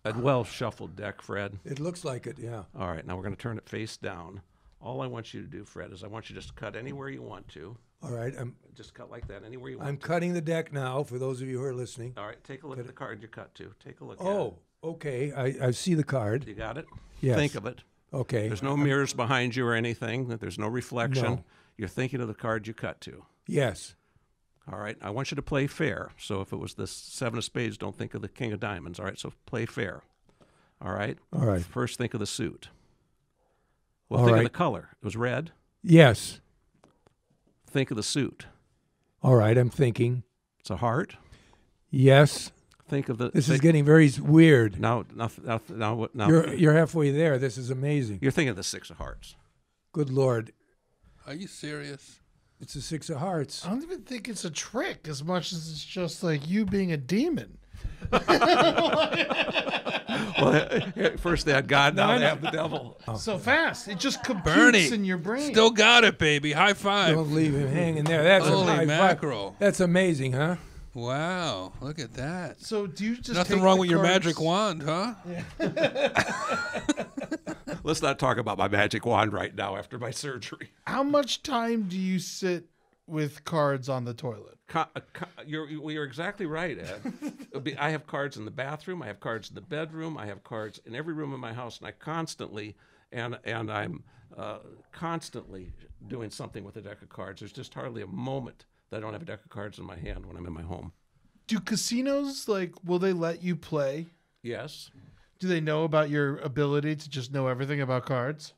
Speaker 3: A well-shuffled deck, Fred.
Speaker 5: It looks like it, yeah.
Speaker 3: All right, now we're going to turn it face down. All I want you to do, Fred, is I want you just to cut anywhere you want to.
Speaker 5: All right,
Speaker 3: just cut like that anywhere you want.
Speaker 5: I'm cutting the deck now. For those of you who are listening.
Speaker 3: All right, take a look at the card you cut to. Take a look. at
Speaker 5: Oh, okay. I see the card.
Speaker 3: You got it.
Speaker 5: Yes.
Speaker 3: Think of it.
Speaker 5: Okay.
Speaker 3: There's no mirrors behind you or anything. There's no reflection.
Speaker 5: No.
Speaker 3: You're thinking of the card you cut to.
Speaker 5: Yes.
Speaker 3: All right. I want you to play fair. So if it was the 7 of spades, don't think of the king of diamonds. All right. So play fair. All right.
Speaker 5: All right.
Speaker 3: First, think of the suit. Well,
Speaker 5: All
Speaker 3: think
Speaker 5: right.
Speaker 3: of the color. It was red.
Speaker 5: Yes.
Speaker 3: Think of the suit.
Speaker 5: All right. I'm thinking.
Speaker 3: It's a heart.
Speaker 5: Yes.
Speaker 3: Think of the.
Speaker 5: This is getting very weird.
Speaker 3: Now.
Speaker 5: You're halfway there. This is amazing.
Speaker 3: You're thinking of the 6 of hearts.
Speaker 5: Good Lord.
Speaker 2: Are you serious?
Speaker 5: It's a 6 of hearts.
Speaker 4: I don't even think it's a trick as much as it's just like you being a demon.
Speaker 3: Well, first they had God, now they have the devil.
Speaker 4: So fast. It just computes
Speaker 2: Bernie,
Speaker 4: in your brain.
Speaker 2: still got it, baby. High five.
Speaker 5: Don't leave him hanging there. That's
Speaker 2: Holy
Speaker 5: a high
Speaker 2: mackerel.
Speaker 5: five. That's amazing, huh?
Speaker 2: Wow, look at that.
Speaker 4: So do you just
Speaker 2: Nothing
Speaker 4: take
Speaker 2: wrong
Speaker 4: the
Speaker 2: with your
Speaker 4: cards-
Speaker 2: magic wand, huh?
Speaker 3: Let's not talk about my magic wand right now after my surgery.
Speaker 4: How much time do you sit with cards on the toilet.
Speaker 3: You're exactly right, Ed. I have cards in the bathroom. I have cards in the bedroom. I have cards in every room in my house, and I constantly, and I'm constantly doing something with a deck of cards. There's just hardly a moment that I don't have a deck of cards in my hand when I'm in my home.
Speaker 4: Do casinos, will they let you play?
Speaker 3: Yes.
Speaker 4: Do they know about your ability to just know everything about cards?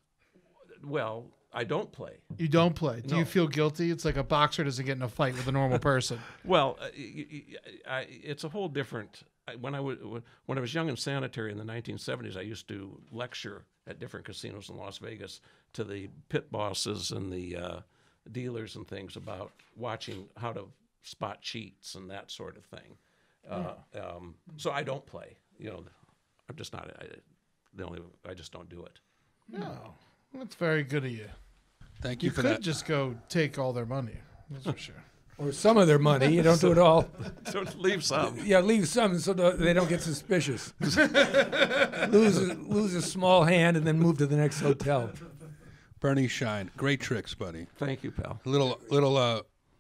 Speaker 3: Well, I don't play.
Speaker 4: You don't play. Do
Speaker 3: No.
Speaker 4: you feel guilty? It's like a boxer doesn't get in a fight with a normal person.
Speaker 3: Well, it's a whole different. When I was young and sanitary in the 1970s, I used to lecture at different casinos in Las Vegas to the pit bosses and the dealers and things about watching how to spot cheats and that sort of thing. So I don't play. I'm just not. I just don't do it.
Speaker 4: No, that's very good of you.
Speaker 2: Thank you
Speaker 4: You
Speaker 2: for
Speaker 4: could
Speaker 2: that.
Speaker 4: just go take all their money. That's for sure.
Speaker 5: Or some of their money. You don't do it all.
Speaker 3: So leave some.
Speaker 5: Yeah, leave some so they don't get suspicious. lose a small hand and then move to the next hotel.
Speaker 2: Bernie Shine, great tricks, buddy.
Speaker 3: Thank you, pal.
Speaker 2: Little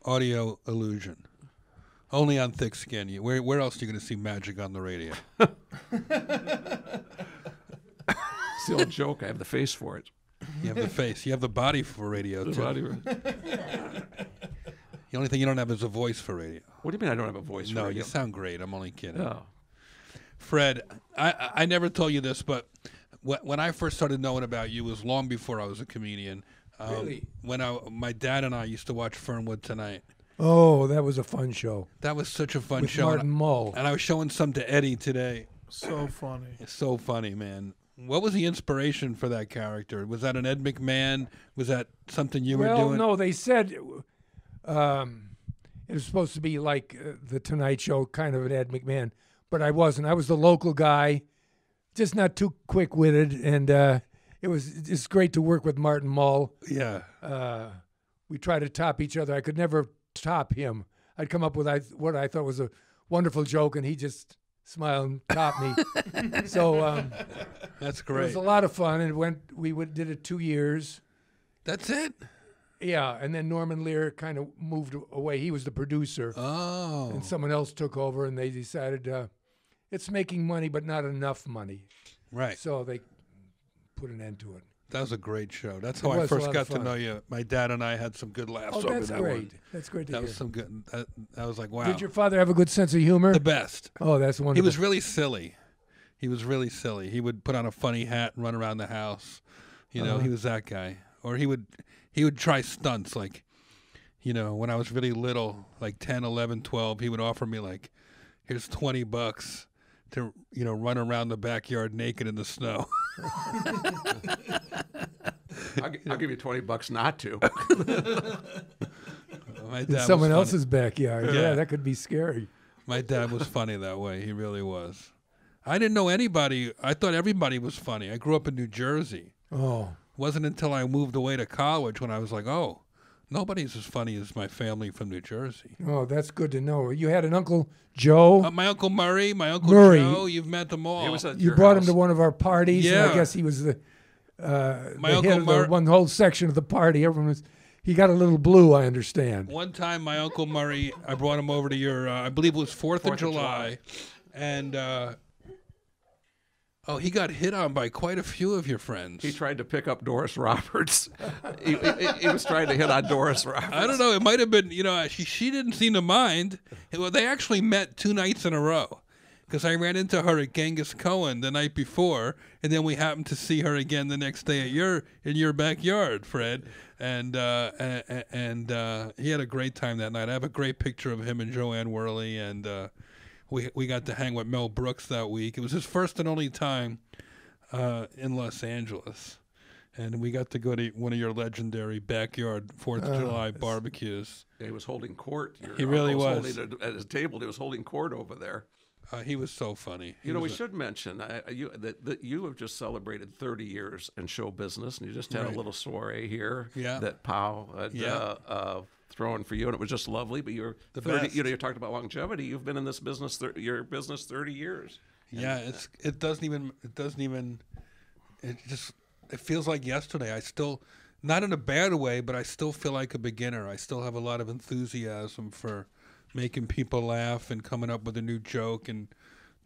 Speaker 2: audio illusion. Only on Thick Skin. Where else are you going to see magic on the radio?
Speaker 3: It's the old joke. I have the face for it.
Speaker 2: You have the face. You have the body for radio, too. The only thing you don't have is a voice for radio.
Speaker 3: What do you mean I don't have a voice for
Speaker 2: No,
Speaker 3: radio?
Speaker 2: you sound great. I'm only kidding.
Speaker 3: Oh.
Speaker 2: Fred, I never told you this, but when I first started knowing about you was long before I was a comedian.
Speaker 5: Really?
Speaker 2: When my dad and I used to watch Fernwood Tonight.
Speaker 5: Oh, that was a fun show.
Speaker 2: That was such a fun
Speaker 5: With
Speaker 2: show.
Speaker 5: Martin Mull.
Speaker 2: And I was showing some to Eddie today.
Speaker 4: So funny.
Speaker 2: It's so funny, man. What was the inspiration for that character? Was that an Ed McMahon? Was that something you were doing?
Speaker 5: Well, no, they said it was supposed to be like the Tonight Show, kind of an Ed McMahon, but I wasn't. I was the local guy, just not too quick-witted, and it was just great to work with Martin Mull.
Speaker 2: Yeah.
Speaker 5: We tried to top each other. I could never top him. I'd come up with what I thought was a wonderful joke, and he just smiled and topped me. So
Speaker 2: That's
Speaker 5: it
Speaker 2: great.
Speaker 5: was a lot of fun, and we did it 2 years.
Speaker 2: That's it?
Speaker 5: Yeah, and then Norman Lear kind of moved away. He was the producer,
Speaker 2: Oh.
Speaker 5: and someone else took over, and they decided it's making money, but not enough money.
Speaker 2: Right.
Speaker 5: So they put an end to it.
Speaker 2: That was a great show. That's
Speaker 5: It
Speaker 2: how I
Speaker 5: was a
Speaker 2: first
Speaker 5: lot
Speaker 2: got
Speaker 5: of
Speaker 2: to
Speaker 5: fun.
Speaker 2: know you. My dad and I had some good laughs
Speaker 5: Oh,
Speaker 2: over
Speaker 5: that's
Speaker 2: that
Speaker 5: great.
Speaker 2: one.
Speaker 5: That's great to
Speaker 2: That
Speaker 5: hear.
Speaker 2: was some good. That was like, wow.
Speaker 5: Did your father have a good sense of humor?
Speaker 2: The best.
Speaker 5: Oh, that's
Speaker 2: He
Speaker 5: wonderful.
Speaker 2: was really silly. He would put on a funny hat and run around the house. He was that guy. Or he would try stunts like, when I was really little, like 10, 11, 12, he would offer me like, here's $20 to, run around the backyard naked in the snow.
Speaker 3: I'll give you $20 not to.
Speaker 2: My
Speaker 5: in
Speaker 2: dad
Speaker 5: someone
Speaker 2: was funny.
Speaker 5: else's backyard.
Speaker 2: Yeah.
Speaker 5: Yeah, that could be scary.
Speaker 2: My dad was funny that way. He really was. I didn't know anybody. I thought everybody was funny. I grew up in New Jersey.
Speaker 5: Oh,
Speaker 2: It wasn't until I moved away to college when I was like, oh, nobody's as funny as my family from New Jersey.
Speaker 5: oh, that's good to know. You had an Uncle Joe.
Speaker 2: My Uncle Murray, my Uncle
Speaker 5: Murray.
Speaker 2: Joe, you've met them all.
Speaker 3: He was at
Speaker 5: You
Speaker 3: your
Speaker 5: brought
Speaker 3: house.
Speaker 5: him to one of our parties. And
Speaker 2: Yeah.
Speaker 5: I guess he was the
Speaker 2: My
Speaker 5: the
Speaker 2: Uncle
Speaker 5: head of the
Speaker 2: Mur-
Speaker 5: one whole section of the party. Everyone was. He got a little blue, I understand.
Speaker 2: One time, my Uncle Murray, I brought him over to your, I believe it was 4th of July. And, he got hit on by quite a few of your friends.
Speaker 3: He tried to pick up Doris Roberts. he was trying to hit on Doris Roberts.
Speaker 2: I don't know. It might have been, she didn't seem to mind. Well, they actually met 2 nights in a row because I ran into her at Genghis Cohen the night before, and then we happened to see her again the next day in your backyard, Fred. And he had a great time that night. I have a great picture of him and Joanne Worley, and we got to hang with Mel Brooks that week. It was his first and only time in Los Angeles. And we got to go to one of your legendary backyard 4th of July barbecues.
Speaker 3: He was holding court.
Speaker 2: He really
Speaker 3: uncle
Speaker 2: was.
Speaker 3: holding at his table. He was holding court over there.
Speaker 2: He was so funny.
Speaker 3: We should mention that you have just celebrated 30 years in show business, and you just had
Speaker 2: Right.
Speaker 3: a little soiree here
Speaker 2: Yeah.
Speaker 3: that Powell had thrown for you, and it was just lovely. But you're
Speaker 2: The
Speaker 3: 30.
Speaker 2: best.
Speaker 3: You talked about longevity. You've been in this business, your business, 30 years.
Speaker 2: Yeah, it feels like yesterday. I still, not in a bad way, but I still feel like a beginner. I still have a lot of enthusiasm for making people laugh and coming up with a new joke and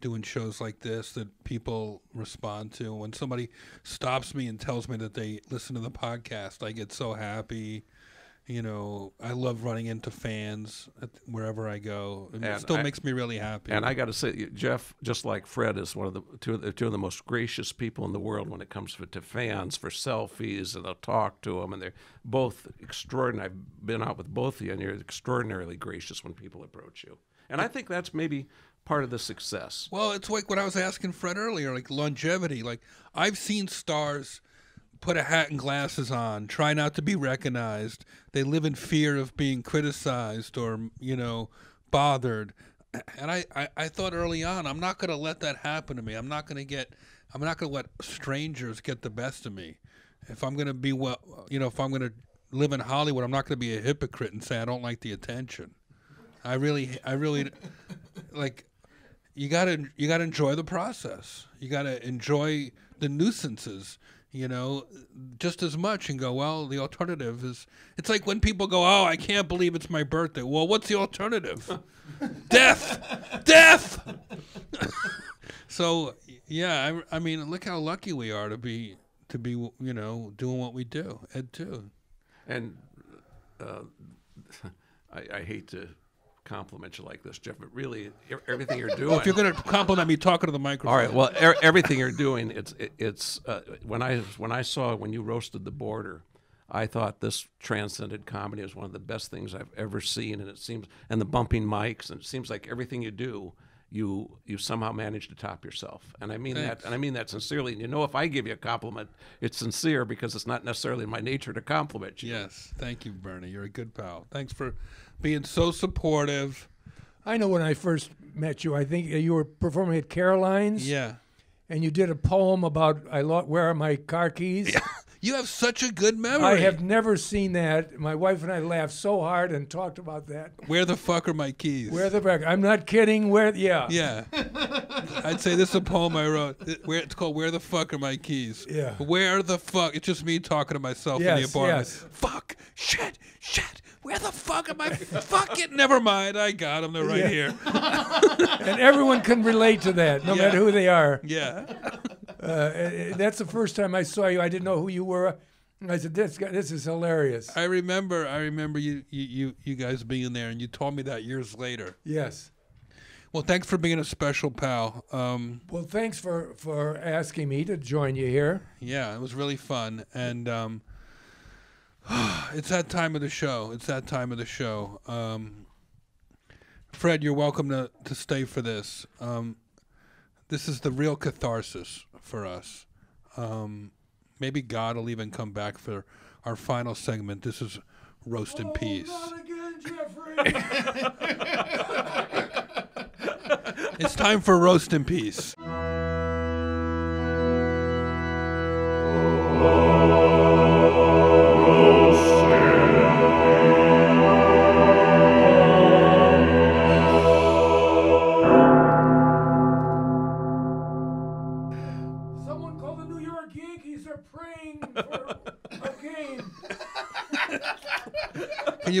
Speaker 2: doing shows like this that people respond to. When somebody stops me and tells me that they listen to the podcast, I get so happy. I love running into fans wherever I go. It still makes me really happy.
Speaker 3: And I got to say, Jeff, just like Fred, is one of the two of the most gracious people in the world when it comes to fans for selfies, and they'll talk to them, and they're both extraordinary. I've been out with both of you, and you're extraordinarily gracious when people approach you. And I think that's maybe part of the success.
Speaker 2: Well, it's like what I was asking Fred earlier, like longevity. Like, I've seen stars put a hat and glasses on, try not to be recognized. They live in fear of being criticized or, bothered. And I thought early on, I'm not going to let that happen to me. I'm not going to let strangers get the best of me. If I'm going to be, if I'm going to live in Hollywood, I'm not going to be a hypocrite and say I don't like the attention. I really like, you got to enjoy the process. You got to enjoy the nuisances, just as much, and go, well, the alternative is, it's like when people go, oh, I can't believe it's my birthday. Well, what's the alternative? Death. So, yeah, I mean, look how lucky we are to be doing what we do. Ed too.
Speaker 3: And I hate to compliment you like this, Jeff, but really everything you're doing.
Speaker 2: Well, if you're going to compliment me, talking to the microphone.
Speaker 3: All right. Well, everything you're doing, it's when I saw when you roasted the border, I thought this transcended comedy is one of the best things I've ever seen, and the bumping mics, and it seems like everything you do, you somehow manage to top yourself. And I mean
Speaker 2: Thanks.
Speaker 3: that, and I mean that sincerely. And if I give you a compliment, it's sincere because it's not necessarily in my nature to compliment you.
Speaker 2: Yes. Thank you, Bernie. You're a good pal. Thanks for being so supportive.
Speaker 5: I know when I first met you, I think you were performing at Caroline's.
Speaker 2: Yeah.
Speaker 5: And you did a poem about where are my car keys?
Speaker 2: Yeah. You have such a good memory.
Speaker 5: I have never seen that. My wife and I laughed so hard and talked about that.
Speaker 2: Where the fuck are my keys?
Speaker 5: Where the fuck? I'm not kidding. Yeah.
Speaker 2: Yeah. I'd say this is a poem I wrote. It's called Where the Fuck Are My Keys?
Speaker 5: Yeah.
Speaker 2: Where the fuck? It's just me talking to myself in the apartment.
Speaker 5: Yes.
Speaker 2: Fuck. Shit. Where the fuck am I? Fuck it. Never mind. I got them. They're right here.
Speaker 5: And everyone can relate to that, no matter who they are.
Speaker 2: Yeah.
Speaker 5: That's the first time I saw you. I didn't know who you were. I said, "This is hilarious."
Speaker 2: I remember you guys being there, and you told me that years later.
Speaker 5: Yes.
Speaker 2: Well, thanks for being a special pal.
Speaker 5: Well, thanks for asking me to join you here.
Speaker 2: Yeah, it was really fun, and it's that time of the show. Fred, you're welcome to stay for this. This is the real catharsis for us. Maybe God will even come back for our final segment. This is Roast in Peace.
Speaker 5: Not again, Jeffrey.
Speaker 2: It's time for Roast in Peace.
Speaker 5: Someone call the New York Yankees. They're praying for a game.
Speaker 2: Can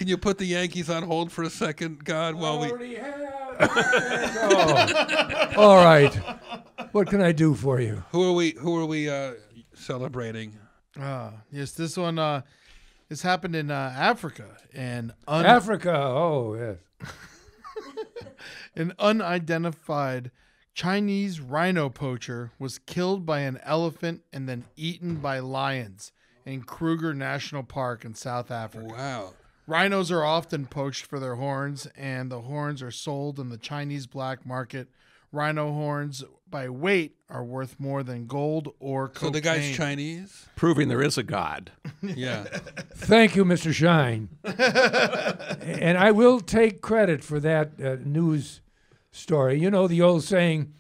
Speaker 2: you put the Yankees on hold for a second, God, while we...
Speaker 5: Already have. Oh. All right. What can I do for you?
Speaker 2: Who are we celebrating?
Speaker 4: Yes, this one this happened in Africa.
Speaker 5: Africa. Oh, yes.
Speaker 4: An unidentified Chinese rhino poacher was killed by an elephant and then eaten by lions in Kruger National Park in South Africa.
Speaker 2: Wow.
Speaker 4: Rhinos are often poached for their horns, and the horns are sold in the Chinese black market. Rhino horns, by weight, are worth more than gold or cocaine.
Speaker 2: So the guy's Chinese?
Speaker 3: Proving there is a God.
Speaker 2: Yeah.
Speaker 5: Thank you, Mr. Shine. And I will take credit for that news story. You know the old saying,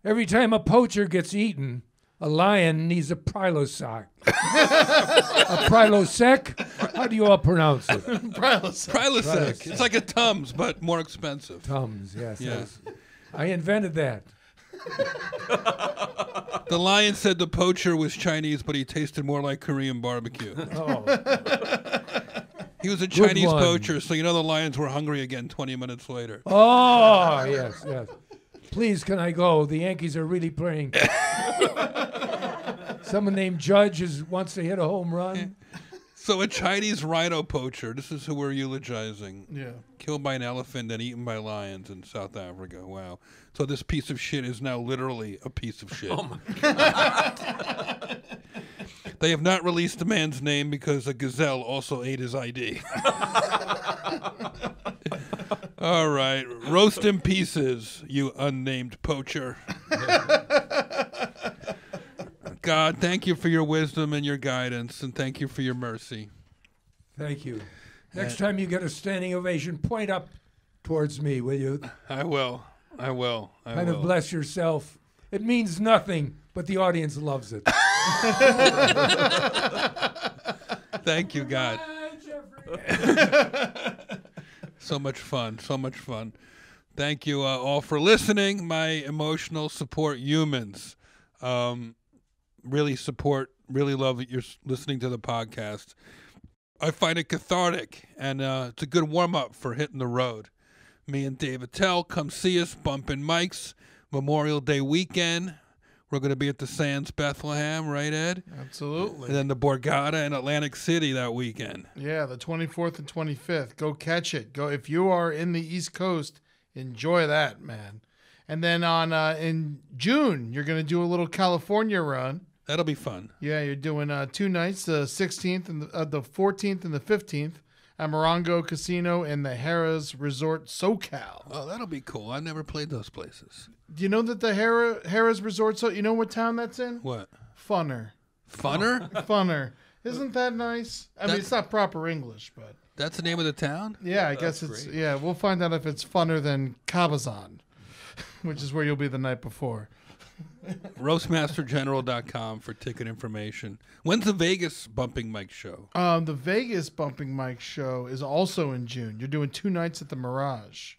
Speaker 5: every time a poacher gets eaten, a lion needs a Prilosec. A Prilosec? How do you all pronounce it?
Speaker 2: Prilosec. It's like a Tums, but more expensive.
Speaker 5: Tums, yes.
Speaker 2: Yeah.
Speaker 5: Yes. I invented that.
Speaker 2: The lion said the poacher was Chinese, but he tasted more like Korean barbecue.
Speaker 5: Oh,
Speaker 2: He was a Chinese
Speaker 5: one.
Speaker 2: poacher, so you know the lions were hungry again 20 minutes later.
Speaker 5: oh, yes, yes. Please, can I go? The Yankees are really playing. Someone named Judge wants to hit a home run.
Speaker 2: So a Chinese rhino poacher, this is who we're eulogizing.
Speaker 4: Yeah.
Speaker 2: Killed by an elephant and eaten by lions in South Africa. Wow. So this piece of shit is now literally a piece of shit.
Speaker 3: Oh my God.
Speaker 2: They have not released the man's name because a gazelle also ate his ID. All right. Roast in pieces, you unnamed poacher. God, thank you for your wisdom and your guidance, and thank you for your mercy.
Speaker 5: Thank you. Next time you get a standing ovation, point up towards me, will you?
Speaker 2: I will. I will.
Speaker 5: Kind of bless yourself. It means nothing, but the audience loves it.
Speaker 2: Thank you, God. So much fun. So much fun. Thank you all for listening, my emotional support humans. Really love that you're listening to the podcast. I find it cathartic, and it's a good warm-up for hitting the road. Me and Dave Attell, come see us, bumping mics, Memorial Day weekend. We're going to be at the Sands Bethlehem, right, Ed?
Speaker 4: Absolutely.
Speaker 2: And then the Borgata in Atlantic City that weekend.
Speaker 4: Yeah, the 24th and 25th. Go catch it. Go if you are in the East Coast, enjoy that, man. And then on in June, you're going to do a little California run.
Speaker 2: That'll be fun.
Speaker 4: Yeah, you're doing 2 nights, the 16th and the 14th and the 15th at Morongo Casino in the Harrah's Resort SoCal.
Speaker 2: Oh, that'll be cool. I've never played those places.
Speaker 4: Do you know that the Harrah's Resort, you know what town that's in?
Speaker 2: What?
Speaker 4: Funner.
Speaker 2: Funner?
Speaker 4: Funner. Isn't that nice? I mean, it's not proper English, but...
Speaker 2: That's the name of the town?
Speaker 4: Yeah, I guess it's...
Speaker 3: great.
Speaker 4: Yeah, we'll find out if it's funner than Cabazon, which is where you'll be the night before.
Speaker 2: Roastmastergeneral.com for ticket information. When's the Vegas Bumping Mic show?
Speaker 4: The Vegas Bumping Mic show is also in June. You're doing 2 nights at the Mirage,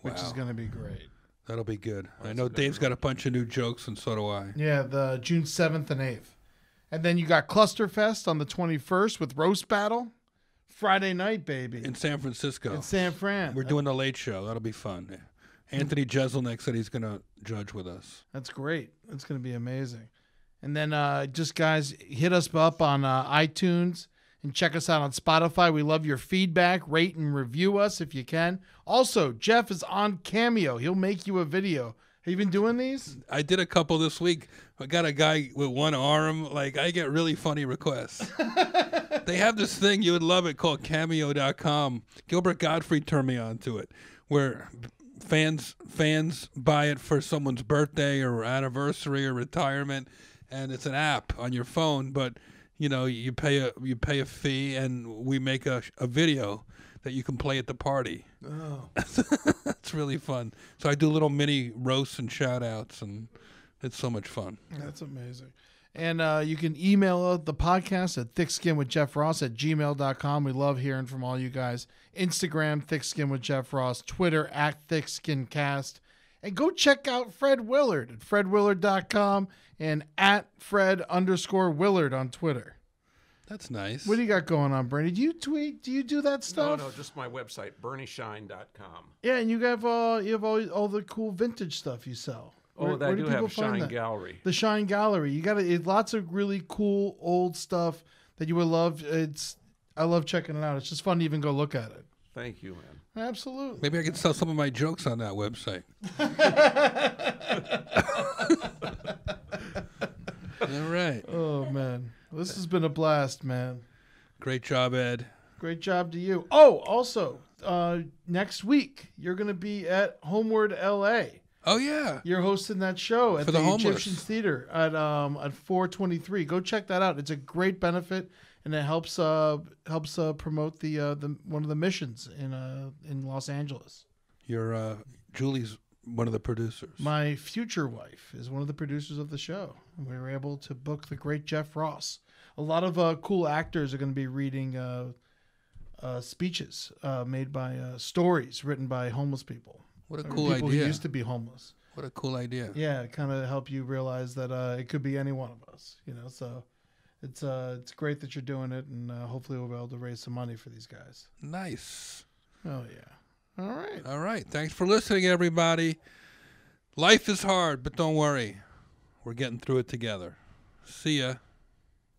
Speaker 4: which is
Speaker 2: Wow.
Speaker 4: going to be great.
Speaker 2: That'll be good. I know Dave's got a bunch of new jokes, and so do I.
Speaker 4: Yeah, the June 7th and 8th. And then you got Clusterfest on the 21st with Roast Battle. Friday night, baby.
Speaker 2: In San Francisco.
Speaker 4: In San Fran.
Speaker 2: We're doing the late show. That'll be fun. Anthony Jeselnik said he's going to judge with us.
Speaker 4: That's great. It's going to be amazing. And then just, guys, hit us up on iTunes and check us out on Spotify. We love your feedback. Rate and review us if you can. Also, Jeff is on Cameo. He'll make you a video. Have you been doing these?
Speaker 2: I did a couple this week. I got a guy with one arm. Like, I get really funny requests. They have this thing, you would love it, called Cameo.com. Gilbert Gottfried turned me on to it, where fans buy it for someone's birthday or anniversary or retirement, and it's an app on your phone, but you know, you pay a fee, and we make a video that you can play at the party.
Speaker 5: Oh.
Speaker 2: It's really fun. So I do little mini roasts and shout outs, and it's so much fun.
Speaker 4: That's amazing. And you can email the podcast at thickskinwithjeffross@gmail.com. We love hearing from all you guys. Instagram, thickskinwithjeffross. Twitter, @thickskincast. And go check out Fred Willard at fredwillard.com and @Fred_Willard on Twitter.
Speaker 2: That's nice.
Speaker 4: What do you got going on, Bernie? Do you tweet? Do you do that stuff?
Speaker 3: No, just my website, BernieShine.com.
Speaker 4: Yeah, and you have all the cool vintage stuff you sell.
Speaker 3: Oh,
Speaker 4: Where
Speaker 3: I
Speaker 4: do
Speaker 3: do
Speaker 4: people
Speaker 3: have
Speaker 4: find
Speaker 3: Shine
Speaker 4: that?
Speaker 3: Gallery.
Speaker 4: The Shine Gallery. You got lots of really cool old stuff that you would love. I love checking it out. It's just fun to even go look at it.
Speaker 3: Thank you, man.
Speaker 4: Absolutely.
Speaker 2: Maybe I can sell some of my jokes on that website. All right.
Speaker 4: Oh man, this has been a blast, man.
Speaker 2: Great job, Ed.
Speaker 4: Great job to you. Oh, also, next week you're going to be at Homeward LA.
Speaker 2: Oh, yeah.
Speaker 4: You're hosting that show at
Speaker 2: For
Speaker 4: the
Speaker 2: the homeless.
Speaker 4: Egyptians Theater at 423. Go check that out. It's a great benefit, and it helps promote the one of the missions in Los Angeles.
Speaker 2: You're Julie's one of the producers.
Speaker 4: My future wife is one of the producers of the show. We were able to book the great Jeff Ross. A lot of cool actors are going to be reading speeches made by stories written by homeless people.
Speaker 2: What a
Speaker 4: Or
Speaker 2: cool
Speaker 4: people
Speaker 2: idea.
Speaker 4: who used to be homeless.
Speaker 2: What a cool idea.
Speaker 4: Yeah, kind of help you realize that it could be any one of us, you know. So it's great that you're doing it, and hopefully we'll be able to raise some money for these guys.
Speaker 2: Nice.
Speaker 4: Oh yeah. All right.
Speaker 2: All right. Thanks for listening, everybody. Life is hard, but don't worry. We're getting through it together. See ya.